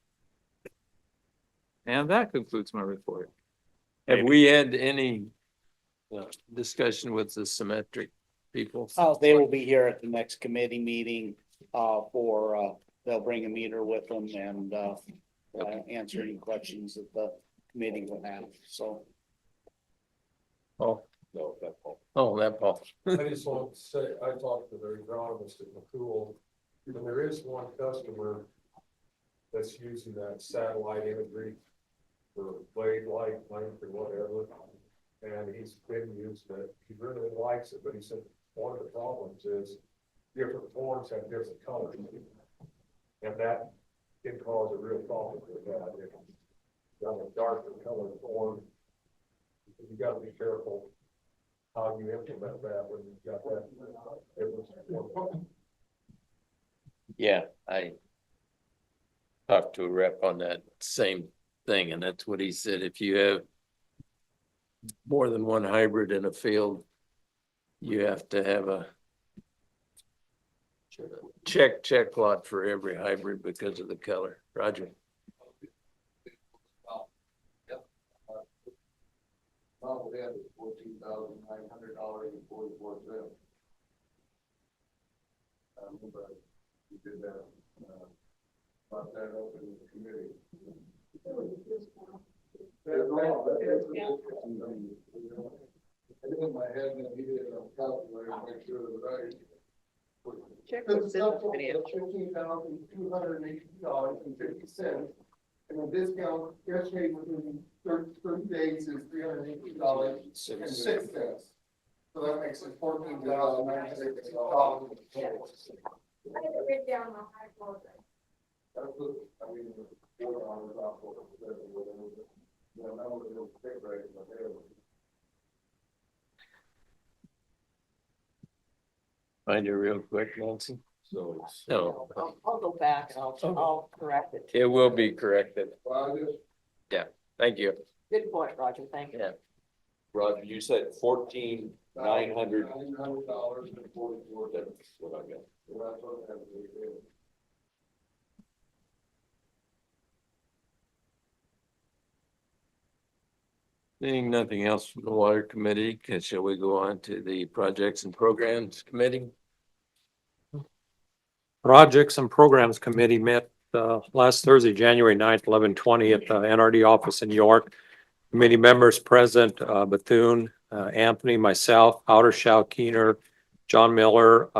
And that concludes my report. Have Maybe. we had any discussion with the symmetric people? They will be here at the next committee meeting, they'll bring a meter with them and, answer any questions that the committee will have, so. Oh, No, that Paul. oh, that Paul. I just want to say, I talked to the agronomist at McCool, and there is one customer that's using that satellite imagery for blade light, length or whatever. And he's been using it. He really likes it, but he said one of the problems is different forms have different colors. And that can cause a real problem with that. If you got a darker colored form, you gotta be careful how you implement that when you've got that. Yeah, I talked to a rep on that same thing, and that's what he said. If you have more than one hybrid in a field, you have to have a check lot for every hybrid because of the color. Roger. Well, we have 14 $14,900.44. We did that, brought that up in the committee. I did in my head and he did a calculator to make sure it was right. $15,280.50. And the discount yesterday within 30 days is $380.06. So that makes it $14,960. I have it written down on my phone. That's what, I mean, $4 off what it said or whatever. Yeah, that was a little big rate, but they were. Find it real quick, Nancy. So. No, I'll go back and I'll correct it. it will be corrected. Well, I just. Thank you. Good point, Roger, thank you. Yeah. Roger, you said $14,900. $900.44. That's what I got. So that's what I have to do. Seeing nothing else from the water committee, shall we go on to the projects and programs committee? Projects and Programs Committee met last Thursday, January 9th, 11:20 at the NRD office in York. Committee members present, Bethune, Anthony, myself, Houdersheldt, Kuehner, John Miller,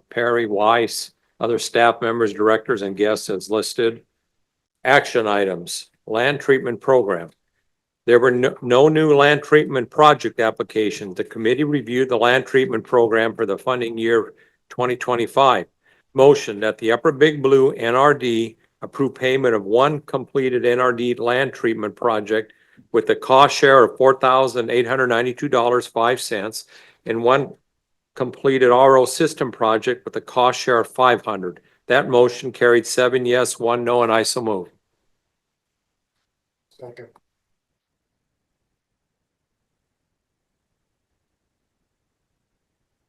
Perry, Weiss, other staff members, directors, and guests as listed. Action items, land treatment program. There were no new land treatment project applications. The committee reviewed the land treatment program for the funding year 2025. Motion that the Upper Big Blue NRD approve payment of one completed NRD land treatment project with a cost share of $4,892.05 and one completed RO system project with a cost share of $500. That motion carried 7 yes, 1 no, and I so move. Second.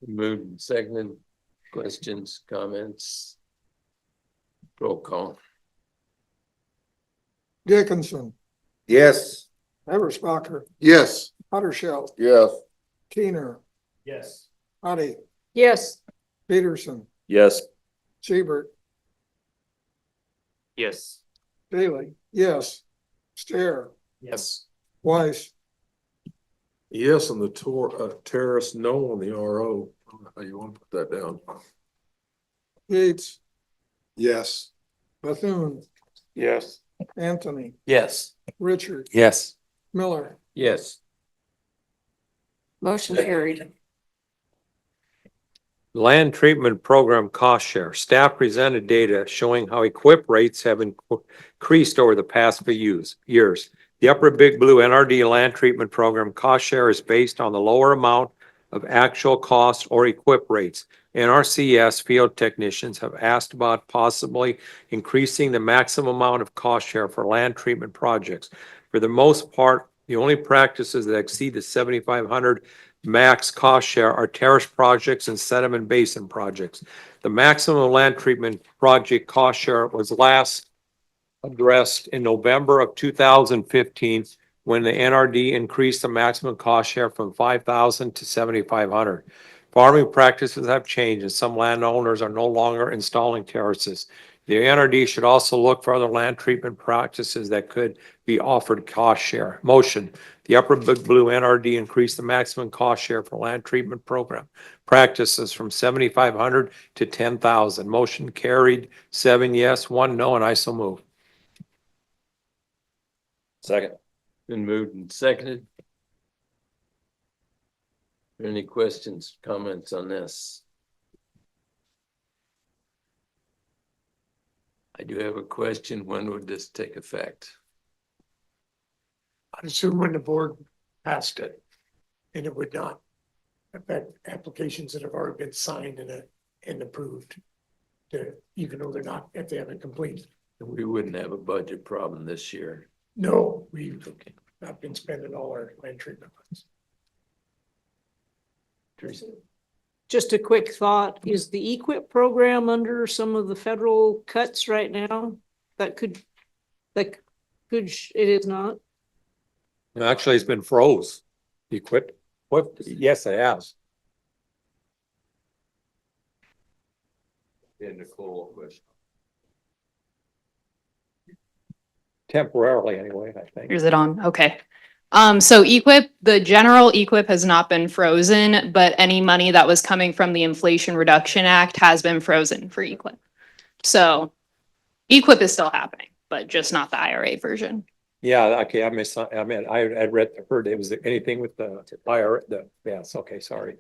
Moved and seconded. Questions, comments? Roll call. Dickinson, Yes. Eberspacher, Yes. Houdersheldt, Yes. Kuehner, Yes. Otte, Yes. Peterson, Yes. Siebert, Yes. Stahly, yes. Stahr, Yes. Weiss, Yes, on the terrace, no on the RO. How you want to put that down? Yates, Yes. Bethune, Yes. Anthony, Yes. Richard, Yes. Miller, Yes. Motion carried. Land Treatment Program Cost Share. Staff presented data showing how equip rates have increased over the past few years. The Upper Big Blue NRD Land Treatment Program Cost Share is based on the lower amount of actual cost or equip rates. NRCS field technicians have asked about possibly increasing the maximum amount of cost share for land treatment projects. For the most part, the only practices that exceed the 7,500 max cost share are terrace projects and sediment basin projects. The maximum land treatment project cost share was last addressed in November of 2015 when the NRD increased the maximum cost share from 5,000 to 7,500. Farming practices have changed and some landowners are no longer installing terraces. The NRD should also look for other land treatment practices that could be offered cost share. Motion, the Upper Big Blue NRD increased the maximum cost share for land treatment program practices from 7,500 to 10,000. Motion carried, 7 yes, 1 no, and I so move. Second. Been moved and seconded. Any questions, comments on this? I do have a question. When would this take effect? I'd assume when the board passed it, and it would not affect applications that have already been signed and approved. Even though they're not, if they haven't completed. We wouldn't have a budget problem this year. No, we've not been spending all our land treatment funds. Teresa? Just a quick thought, is the EQIP program under some of the federal cuts right now? It is not? Actually, it's been froze. Equip. What, yes, it has. And Nicole, question. Temporarily anyway, I think. Is it on? Okay. So the general equip has not been frozen, but any money that was coming from the Inflation Reduction Act has been frozen for equip. So equip is still happening, but just not the IRA version. Yeah, okay, I heard it was anything with the IRA, yes, okay, sorry.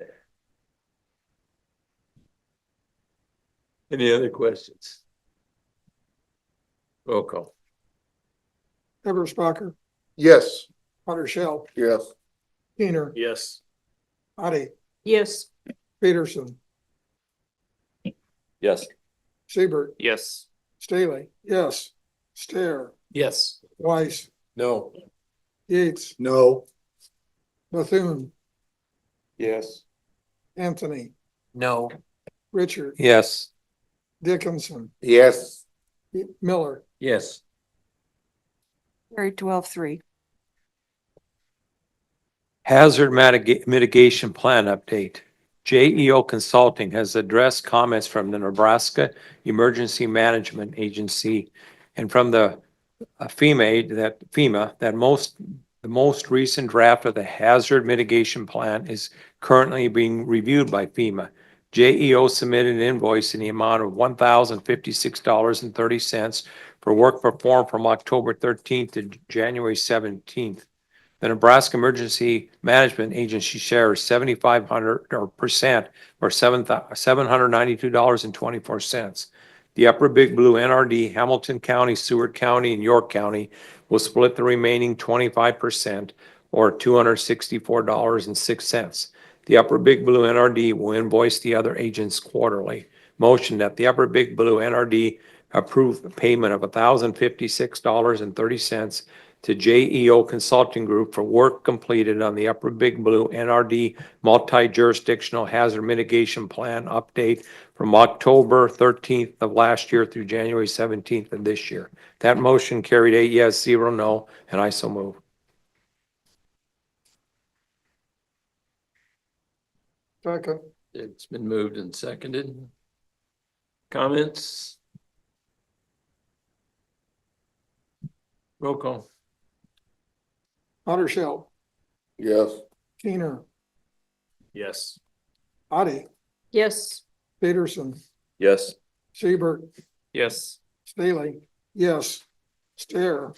Any other questions? Roll call. Eberspacher, Yes. Houdersheldt, Yes. Kuehner, Yes. Otte, Yes. Peterson, Yes. Siebert, Yes. Stahly, yes. Stahr, Yes. Weiss, No. Yates, No. Bethune, Yes. Anthony, No. Richard, Yes. Dickinson, Yes. Miller. Yes. Carried 12-3. Hazard mitigation plan update. JEO Consulting has addressed comments from the Nebraska Emergency Management Agency and from the FEMA the most recent draft of the hazard mitigation plan is currently being reviewed by FEMA. JEO submitted an invoice in the amount of $1,056.30 for work performed from October 13th to January 17th. The Nebraska Emergency Management Agency share is 7,500% or $792.24. The Upper Big Blue NRD, Hamilton County, Seward County, and York County will split the remaining 25% or $264.06. The Upper Big Blue NRD will invoice the other agents quarterly. Motion that the Upper Big Blue NRD approve the payment of $1,056.30 to JEO Consulting Group for work completed on the Upper Big Blue NRD Multi-Jurisdictional Hazard Mitigation Plan update from October 13th of last year through January 17th of this year. That motion carried 8 yes, 0 no, and I so move. Second, It's been moved and seconded. Comments? Roll call. Houdersheldt, Yes. Kuehner, Yes. Otte, Yes. Peterson, Yes. Siebert, Yes. Stahly, yes. Stahr,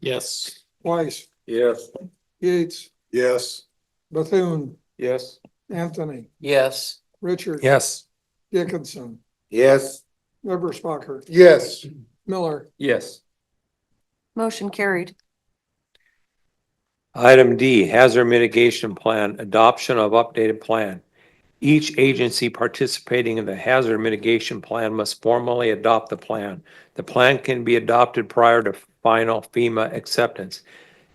Yes. Weiss, Yes. Yates, Yes. Bethune, Yes. Anthony, Yes. Richard. Yes. Dickinson, Yes. Eberspacher, Yes. Miller. Yes. Motion carried. Item D, hazard mitigation plan, adoption of updated plan. Each agency participating in the hazard mitigation plan must formally adopt the plan. The plan can be adopted prior to final FEMA acceptance.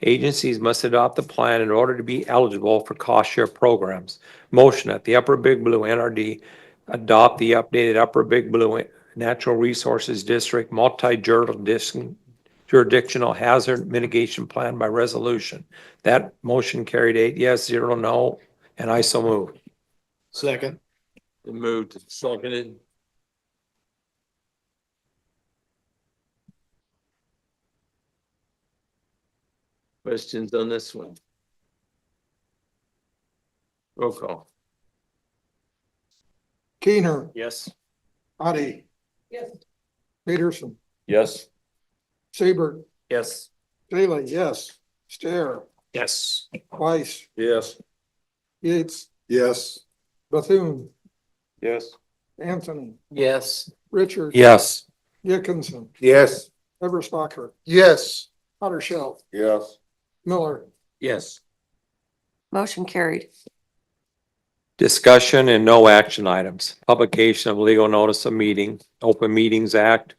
Agencies must adopt the plan in order to be eligible for cost share programs. Motion that the Upper Big Blue NRD adopt the updated Upper Big Blue Natural Resources District multi-jurisdictional hazard mitigation plan by resolution. That motion carried 8 yes, 0 no, and I so move. Second. Been moved and seconded. Questions on this one? Roll call. Kuehner, Yes. Otte, Yes. Peterson, Yes. Siebert, Yes. Stahly, yes. Stahr, Yes. Weiss, Yes. Yates, Yes. Bethune, Yes. Anthony, Yes. Richard. Yes. Dickinson, Yes. Eberspacher, Yes. Houdersheldt, Yes. Miller. Yes. Motion carried. Discussion and no action items. Publication of legal notice of meeting, Open Meetings Act.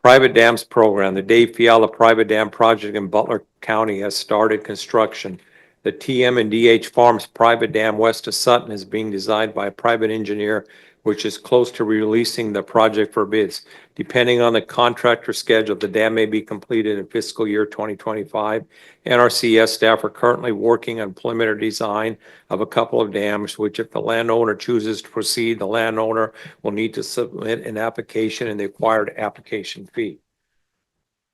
Private Dams Program. The Dave Fiala Private Dam Project in Butler County has started construction. The TM and DH Farms Private Dam west of Sutton is being designed by a private engineer which is close to releasing the project for bids. Depending on the contractor schedule, the dam may be completed in fiscal year 2025. NRCS staff are currently working on preliminary design of a couple of dams, which if the landowner chooses to proceed, the landowner will need to submit an application and the acquired application fee.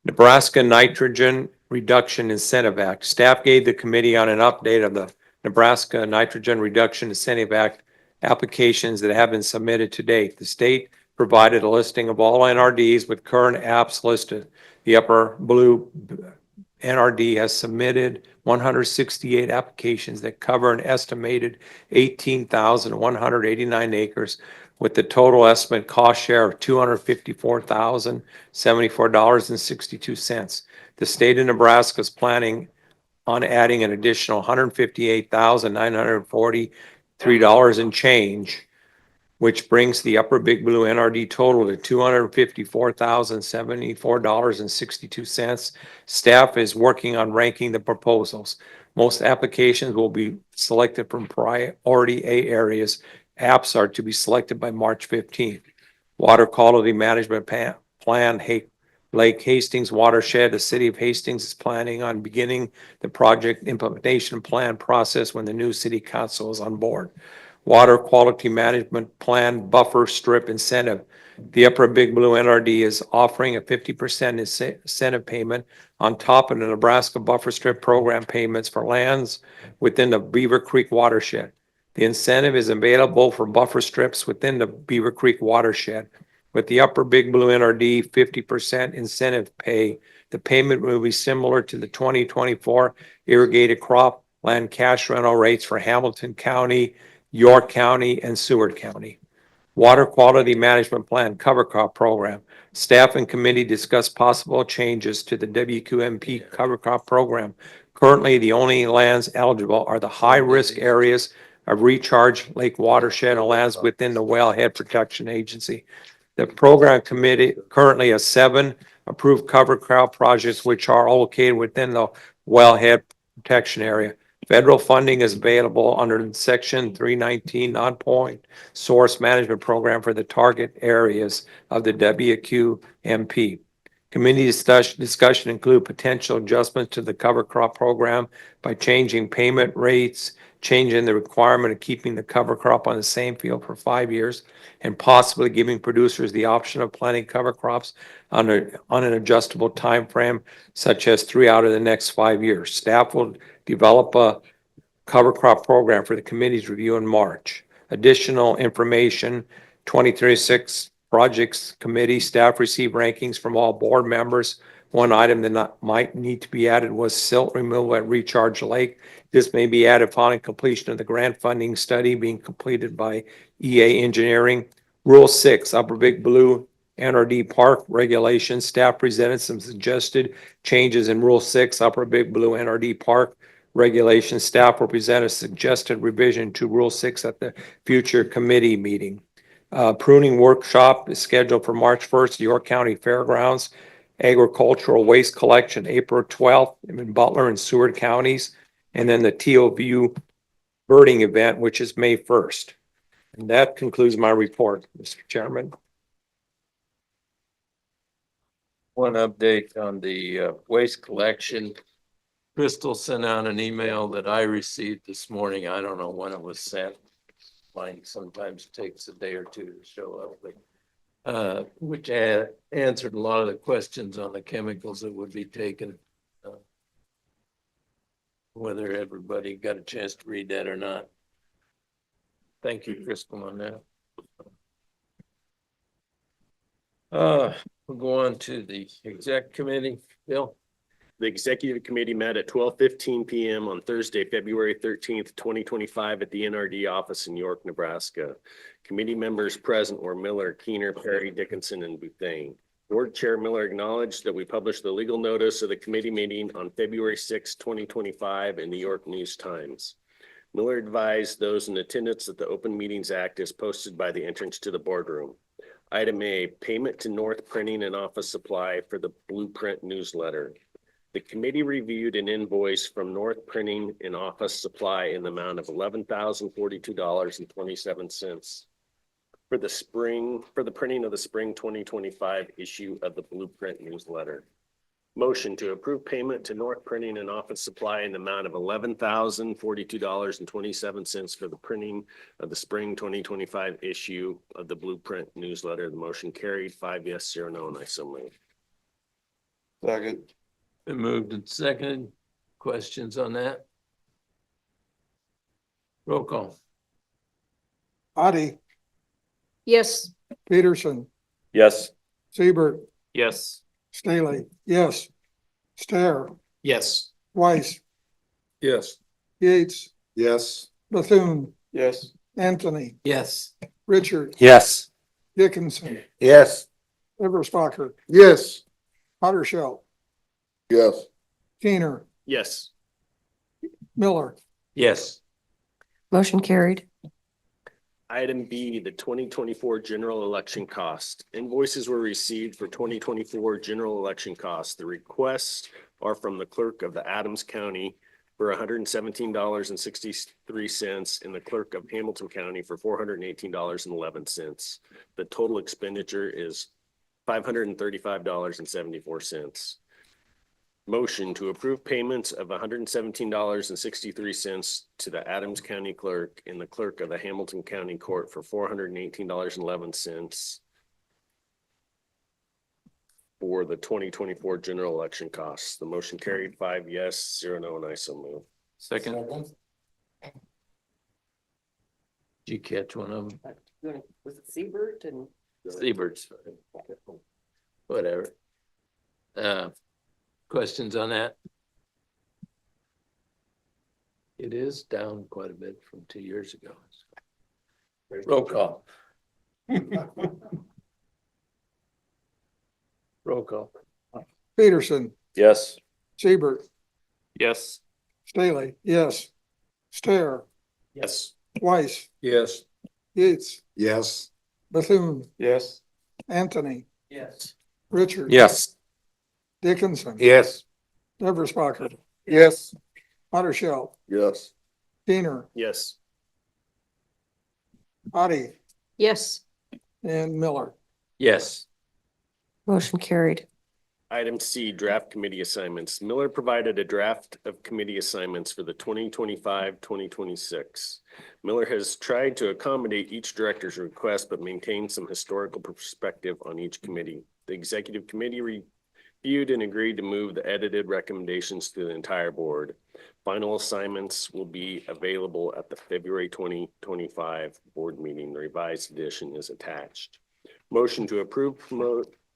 Nebraska Nitrogen Reduction Incentive Act. Staff gave the committee on an update of the Nebraska Nitrogen Reduction Incentive Act applications that have been submitted to date. The state provided a listing of all NRDs with current apps listed. The upper blue NRD has submitted 168 applications that cover an estimated 18,189 acres with the total estimate cost share of $254,074.62. The state of Nebraska is planning on adding an additional $158,943 and change, which brings the Upper Big Blue NRD total to $254,074.62. Staff is working on ranking the proposals. Most applications will be selected from priority A areas. Apps are to be selected by March 15th. Water Quality Management Plan, Lake Hastings Watershed. The City of Hastings is planning on beginning the project implementation plan process when the new city council is on board. Water Quality Management Plan Buffer Strip Incentive. The Upper Big Blue NRD is offering a 50% incentive payment on top of the Nebraska Buffer Strip program payments for lands within the Beaver Creek watershed. The incentive is available for buffer strips within the Beaver Creek watershed. With the Upper Big Blue NRD 50% incentive pay, the payment will be similar to the 2024 irrigated crop land cash rental rates for Hamilton County, York County, and Seward County. Water Quality Management Plan Cover Crop Program. Staff and committee discussed possible changes to the WQMP Cover Crop Program. Currently, the only lands eligible are the high-risk areas of recharge lake watershed and lands within the Wellhead Protection Agency. The program committee currently has 7 approved cover crop projects, which are located within the Wellhead Protection Area. Federal funding is available under Section 319 Non-Point Source Management Program for the target areas of the WQMP. Committee discussion include potential adjustments to the cover crop program by changing payment rates, changing the requirement of keeping the cover crop on the same field for 5 years, and possibly giving producers the option of planting cover crops on an adjustable time frame, such as 3 out of the next 5 years. Staff will develop a cover crop program for the committee's review in March. Additional information, 2036 Projects Committee staff received rankings from all board members. One item that might need to be added was silt removal at Recharge Lake. This may be added following completion of the grant funding study being completed by EA Engineering. Rule 6, Upper Big Blue NRD Park Regulations. Staff presented some suggested changes in Rule 6, Upper Big Blue NRD Park Regulations. Staff will present a suggested revision to Rule 6 at the future committee meeting. Pruning workshop is scheduled for March 1st, York County Fairgrounds. Agricultural waste collection, April 12th in Butler and Seward counties. And then the TOVU birding event, which is May 1st. And that concludes my report, Mr. Chairman. One update on the waste collection. Crystal sent out an email that I received this morning. I don't know when it was sent. Mine sometimes takes a day or two to show up, but which answered a lot of the questions on the chemicals that would be taken. Whether everybody got a chance to read that or not. Thank you, Crystal, on that. We'll go on to the exec committee. Bill? The executive committee met at 12:15 p.m. on Thursday, February 13th, 2025 at the NRD office in York, Nebraska. Committee members present were Miller, Kuehner, Perry, Dickinson, and Bethune. Board Chair Miller acknowledged that we published the legal notice of the committee meeting on February 6, 2025 in the York News Times. Miller advised those in attendance that the Open Meetings Act is posted by the entrance to the boardroom. Item A, payment to North Printing and Office Supply for the Blueprint newsletter. The committee reviewed an invoice from North Printing and Office Supply in the amount of $11,042.27. for the printing of the spring 2025 issue of the Blueprint newsletter. Motion to approve payment to North Printing and Office Supply in the amount of $11,042.27 for the printing of the spring 2025 issue of the Blueprint newsletter. The motion carried 5 yes, 0 no, and I so move. Second. Been moved and seconded. Questions on that? Roll call. Otte, Yes. Peterson, Yes. Siebert, Yes. Stahly, yes. Stahr, Yes. Weiss, Yes. Yates, Yes. Bethune, Yes. Anthony, Yes. Richard, Yes. Dickinson, Yes. Eberspacher, Yes. Houdersheldt, Yes. Kuehner, Yes. Miller. Yes. Motion carried. Item B, the 2024 general election cost. Invoices were received for 2024 general election costs. The requests are from the clerk of the Adams County for $117.63 and the clerk of Hamilton County for $418.11. The total expenditure is $535.74. Motion to approve payments of $117.63 to the Adams County Clerk and the Clerk of the Hamilton County Court for $418.11 for the 2024 general election costs. The motion carried 5 yes, 0 no, and I so move. Second. Did you catch one of them? Was it Siebert and? Siebert's. Whatever. Questions on that? It is down quite a bit from 2 years ago. Roll call. Roll call. Peterson, Yes. Siebert, Yes. Stahly, yes. Stahr, Yes. Weiss, Yes. Yates, Yes. Bethune, Yes. Anthony, Yes. Richard. Yes. Dickinson. Yes. Eberspacher, Yes. Houdersheldt, Yes. Kuehner, Yes. Otte, Yes. and Miller. Yes. Motion carried. Item C, draft committee assignments. Miller provided a draft of committee assignments for the 2025-2026. Miller has tried to accommodate each director's request, but maintained some historical perspective on each committee. The executive committee reviewed and agreed to move the edited recommendations to the entire board. Final assignments will be available at the February 2025 board meeting. The revised edition is attached. Motion to approve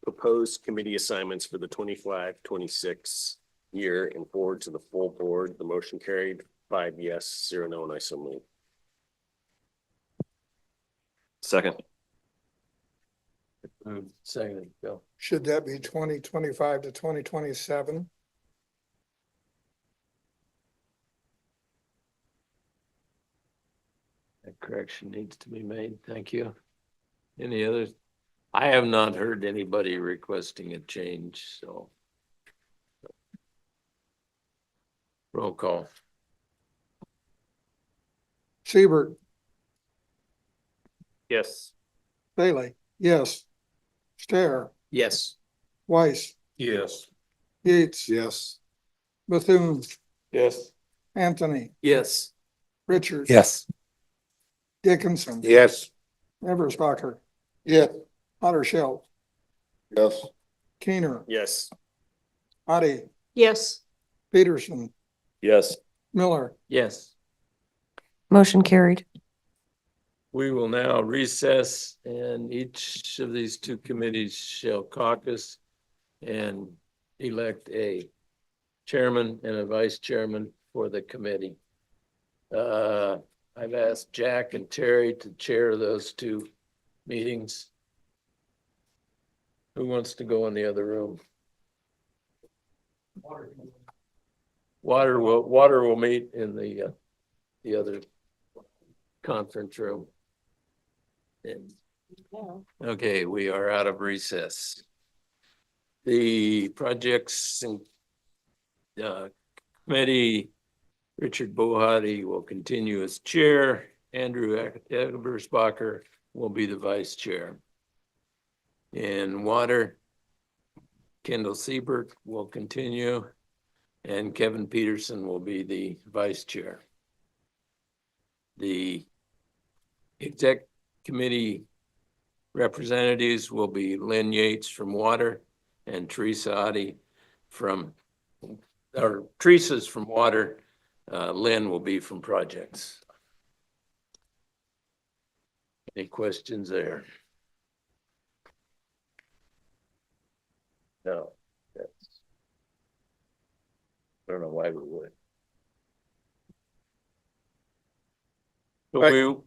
proposed committee assignments for the 25-26 year and forward to the full board. The motion carried 5 yes, 0 no, and I so move. Second. Second, Bill. Should that be 2025 to 2027? That correction needs to be made. Thank you. Any others? I have not heard anybody requesting a change, so. Roll call. Siebert, Yes. Stahly, yes. Stahr, Yes. Weiss, Yes. Yates, Yes. Bethune, Yes. Anthony, Yes. Richard. Yes. Dickinson. Yes. Eberspacher, Yes. Houdersheldt, Yes. Kuehner, Yes. Otte, Yes. Peterson, Yes. Miller. Yes. Motion carried. We will now recess and each of these two committees shall caucus and elect a chairman and a vice chairman for the committee. I've asked Jack and Terry to chair those two meetings. Who wants to go in the other room? Water will meet in the other conference room. Okay, we are out of recess. The projects and committee, Richard Bohaty will continue as chair. Andrew Eberspacher will be the vice chair. In water, Kendall Siebert will continue, and Kevin Peterson will be the vice chair. The exec committee representatives will be Lynn Yates from water and Teresa Otte from, or Teresa's from water. Lynn will be from projects. Any questions there? No, that's, I don't know why we would. So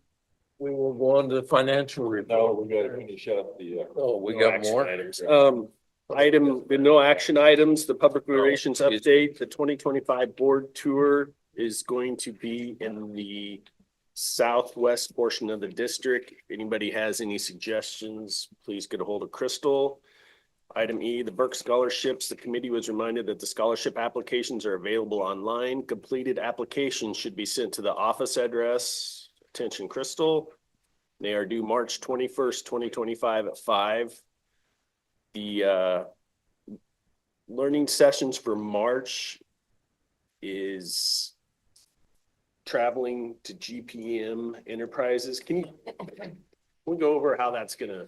we will go on to the financial No, report. we gotta finish up the, Oh, we No got action more? items. The no action items, the public relations update, the 2025 board tour is going to be in the southwest portion of the district. If anybody has any suggestions, please get a hold of Crystal. Item E, the Burke scholarships. The committee was reminded that the scholarship applications are available online. Completed applications should be sent to the office address. Attention, Crystal. They are due March 21st, 2025 at 5. The learning sessions for March is traveling to GPM Enterprises. Can we go over how that's gonna,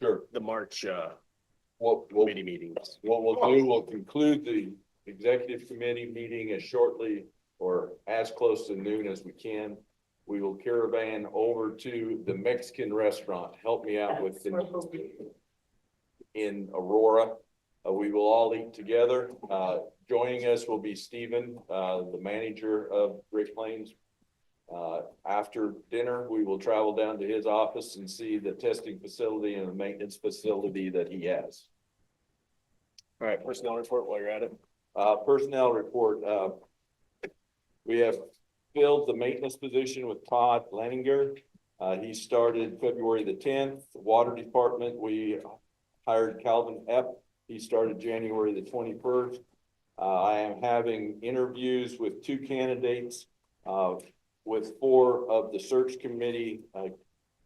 sure, the March what committee meetings? what we'll do, we'll conclude the executive committee meeting as shortly or as close to noon as we can. We will caravan over to the Mexican restaurant. Help me out with in Aurora. We will all eat together. Joining us will be Stephen, the manager of Great Plains. After dinner, we will travel down to his office and see the testing facility and the maintenance facility that he has. All right, personnel report while you're at it. Personnel report, we have filled the maintenance position with Todd Leninger. He started February the 10th. Water department, we hired Calvin Epp. He started January the 21st. I am having interviews with 2 candidates, with 4 of the search committee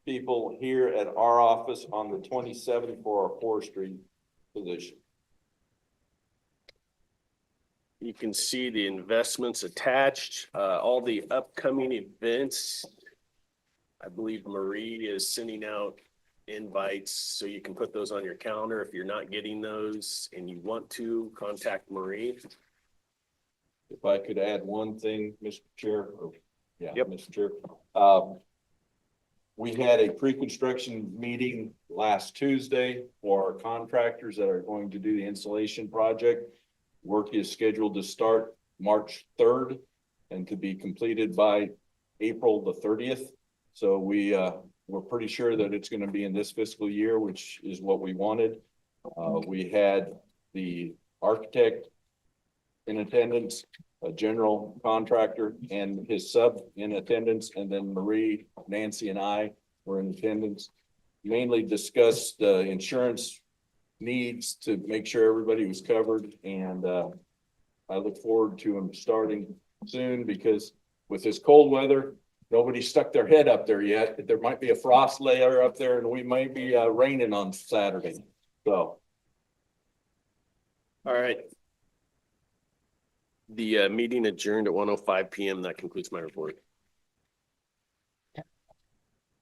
people here at our office on the 27th for our forestry position. You can see the investments attached, all the upcoming events. I believe Marie is sending out invites, so you can put those on your calendar. If you're not getting those and you want to, contact Marie. If I could add one thing, Mr. Chair, Yep. Mr. Chair. We had a pre-construction meeting last Tuesday for our contractors that are going to do the installation project. Work is scheduled to start March 3rd and to be completed by April the 30th. So we're pretty sure that it's going to be in this fiscal year, which is what we wanted. We had the architect in attendance, a general contractor and his sub in attendance, and then Marie, Nancy, and I were in attendance. Mainly discussed insurance needs to make sure everybody was covered, and I look forward to him starting soon, because with this cold weather, nobody stuck their head up there yet. There might be a frost layer up there, and we might be raining on Saturday. So. All right. The meeting adjourned at 1:05 PM. That concludes my report.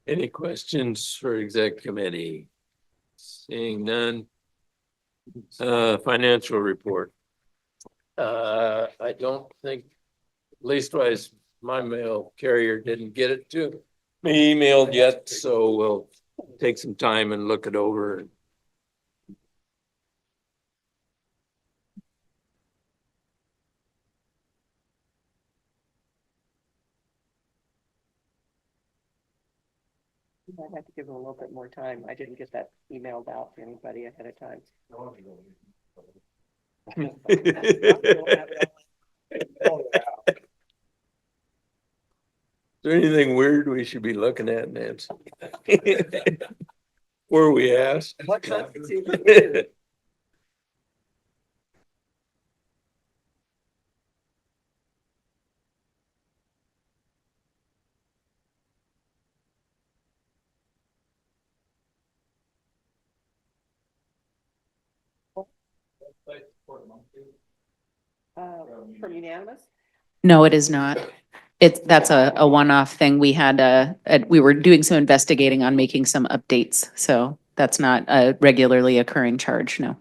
Any questions for exec committee? Seeing none. Financial report. I don't think, leastwise, my mail carrier didn't get it to me emailed yet, so we'll take some time and look it over. I have to give them a little bit more time. I didn't get that emailed out to anybody ahead of time. Is there anything weird we should be looking at, Nancy? Were we asked? What constitutes weird? From unanimous? No, it is not. That's a one-off thing. We had we were doing some investigating on making some updates, so that's not a regularly occurring charge, no.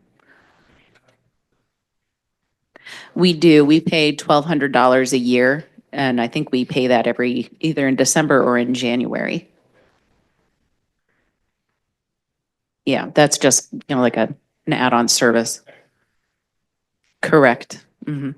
We do. We pay $1,200 a year, and I think we pay that either in December or in January. Yeah, that's just, like an add-on service. Correct. Mhm.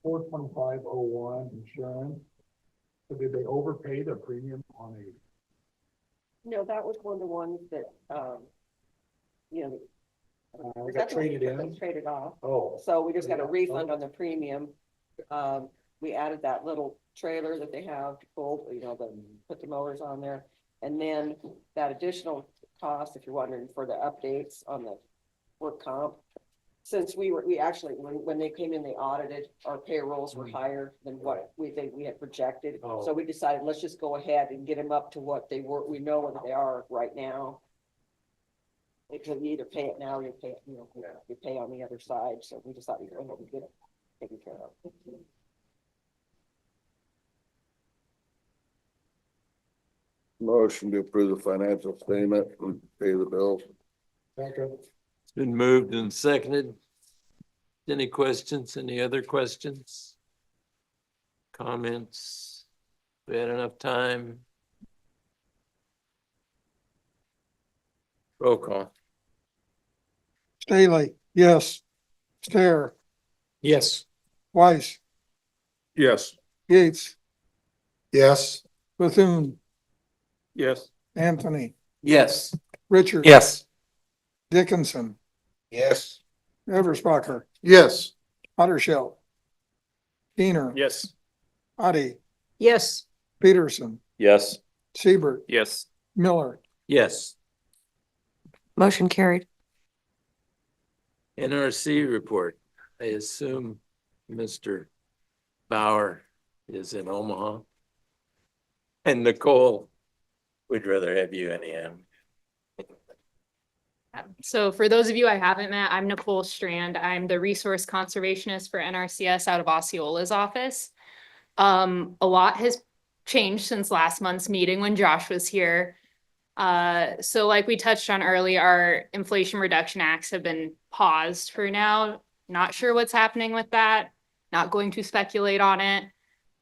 Four twenty-five oh one insurance. So did they overpay the premium on a? No, that was one of the ones that, you know. We that's got the one traded that in? Traded off. Oh. So we just got a refund on the premium. We added that little trailer that they have to pull, put the motors on there. And then that additional cost, if you're wondering, for the updates on the work comp. Since we actually, when they came in, they audited, our payrolls were higher than what we had projected. Oh. So we decided, let's just go ahead and get them up to what they were, we know what they are right now. Because you either pay it now or you pay it, you pay on the other side. So we just thought we'd go ahead and get it taken care of. Motion to approve the financial statement and pay the bills. Second. It's been moved and seconded. Any questions? Any other questions? Comments? We had enough time? Roll call. Stahly, yes. Stahr, Yes. Weiss, Yes. Yates, Yes. Bethune, Yes. Anthony, Yes. Richard. Yes. Dickinson, Yes. Eberspacher, Yes. Houdersheldt, Kuehner, Yes. Otte, Yes. Peterson, Yes. Siebert, Yes. Miller. Yes. Motion carried. NRC report. I assume Mr. Bauer is in Omaha. And Nicole, we'd rather have you in him. So for those of you I haven't met, I'm Nicole Strand. I'm the resource conservationist for NRCS out of Osceola's office. A lot has changed since last month's meeting when Josh was here. So like we touched on earlier, our Inflation Reduction Acts have been paused for now. Not sure what's happening with that. Not going to speculate on it.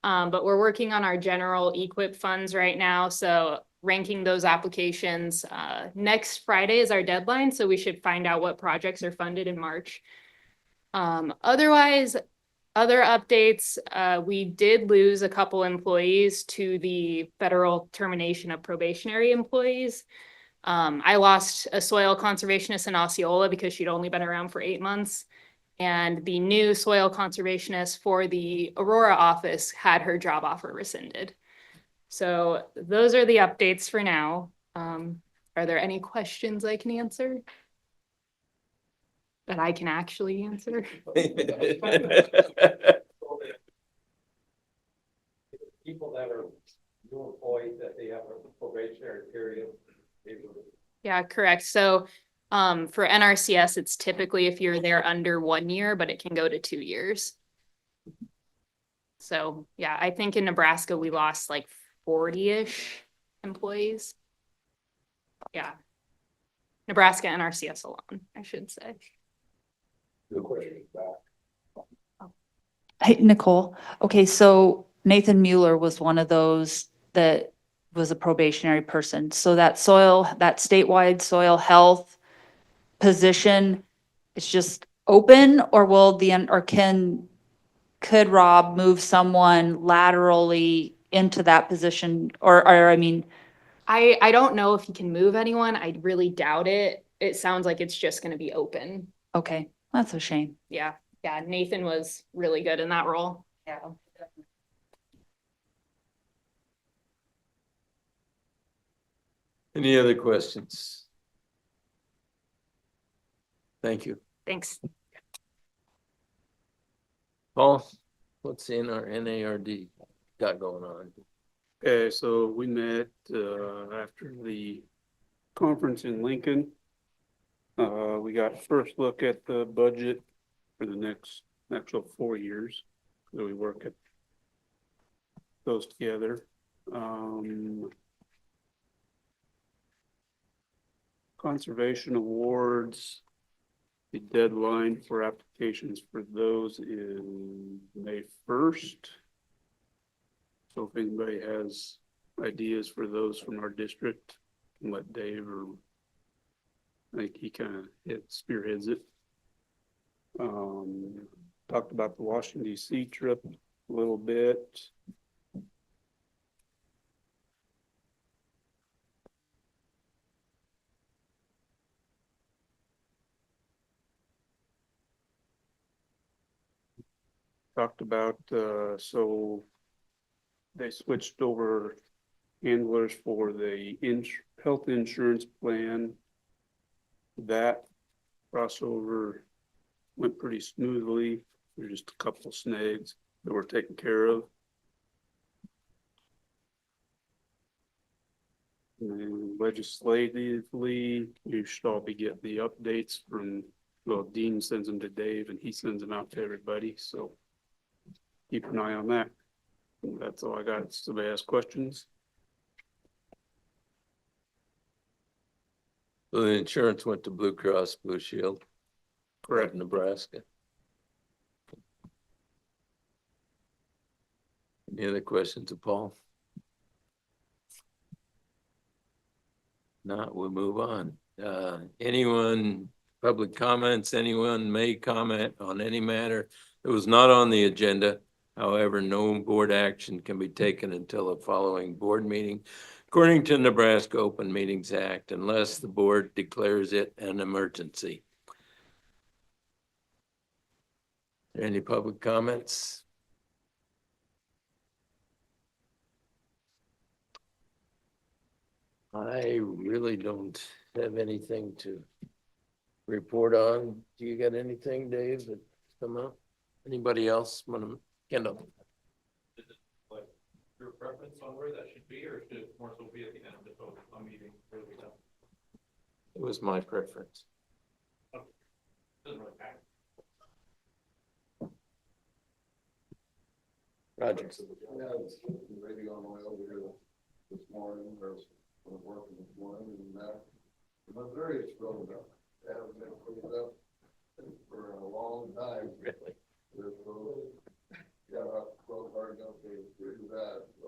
But we're working on our general EQIP funds right now. So ranking those applications. Next Friday is our deadline, so we should find out what projects are funded in March. Otherwise, other updates, we did lose a couple employees to the federal termination of probationary employees. I lost a soil conservationist in Osceola because she'd only been around for 8 months. And the new soil conservationist for the Aurora office had her job offer rescinded. So those are the updates for now. Are there any questions I can answer? That I can actually answer? People that are new employees that they have a probationary period. Yeah, correct. So for NRCS, it's typically if you're there under 1 year, but it can go to 2 years. So yeah, I think in Nebraska, we lost like 40-ish employees. Yeah. Nebraska NRCS alone, I should say. Hey, Nicole. Okay, so Nathan Mueller was one of those that was a probationary person. So that statewide soil health position is just open, or could Rob move someone laterally into that position? Or I mean, I don't know if he can move anyone. I really doubt it. It sounds like it's just gonna be open. okay, that's a shame. Yeah, yeah, Nathan was really good in that role. Yeah. Any other questions? Thank you. Thanks. Paul, what's in our NARD got going on? Okay, so we met, after the conference in Lincoln. We got first look at the budget for the next 4 years. So we work at those together. Conservation awards, the deadline for applications for those is May 1st. So if anybody has ideas for those from our district, can let Dave, or I think he kind of spearheads it. Talked about the Washington DC trip a little bit. Talked about, so they switched over handlers for the health insurance plan. That crossover went pretty smoothly. There's just a couple of snags that were taken care of. And legislatively, you should all be getting the updates from, well, Dean sends them to Dave and he sends them out to everybody. So keep an eye on that. And that's all I got. Somebody ask questions? So the insurance went to Blue Cross Blue Shield. Correct. Nebraska. Any other questions of Paul? Not, we'll move on. Anyone, public comments, anyone may comment on any matter that was not on the agenda. However, no board action can be taken until the following board meeting, according to Nebraska Open Meetings Act, unless the board declares it an emergency. Any public comments? I really don't have anything to report on. Do you got anything, Dave, that come up? Anybody else want to, Kendall? Like your preference on where that should be, or should it more so be at the end of the meeting? It was my preference. Doesn't really matter. Roger. Yeah, it's maybe on the way over here this morning, or working this morning, and I'm very thrilled about it. Haven't been cleaned up for a long time. Really? Yeah, I've worked hard enough to do that, so.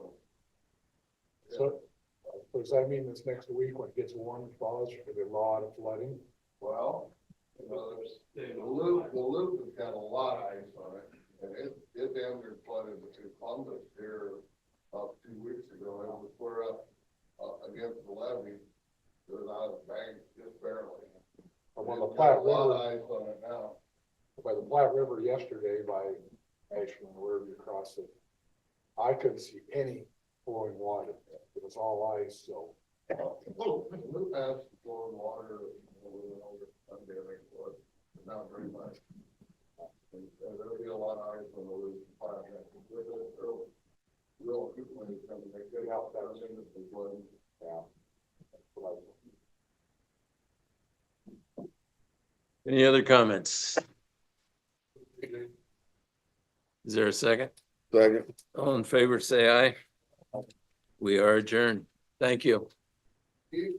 So, does that mean this next week when it gets warm and thaws, there's gonna be a lot of flooding? Well, you know, the loop has got a lot of ice on it, and it damn near flooded in Columbus here about 2 weeks ago. It was clear up against the levee. It was out of the bank just barely. Or on the It's got Platte a lot River, of ice on it now. by the Platte River yesterday by Ashland, wherever you cross it, I couldn't see any flowing water. It was all ice, so. Loop has flowing water, undamaged, but not very much. And there'll be a lot of ice on the loop. Real quickly, it's gonna make it out that thing that's been flooding. Yeah. Any other comments? Is there a second? Second. All in favor, say aye. We are adjourned. Thank you.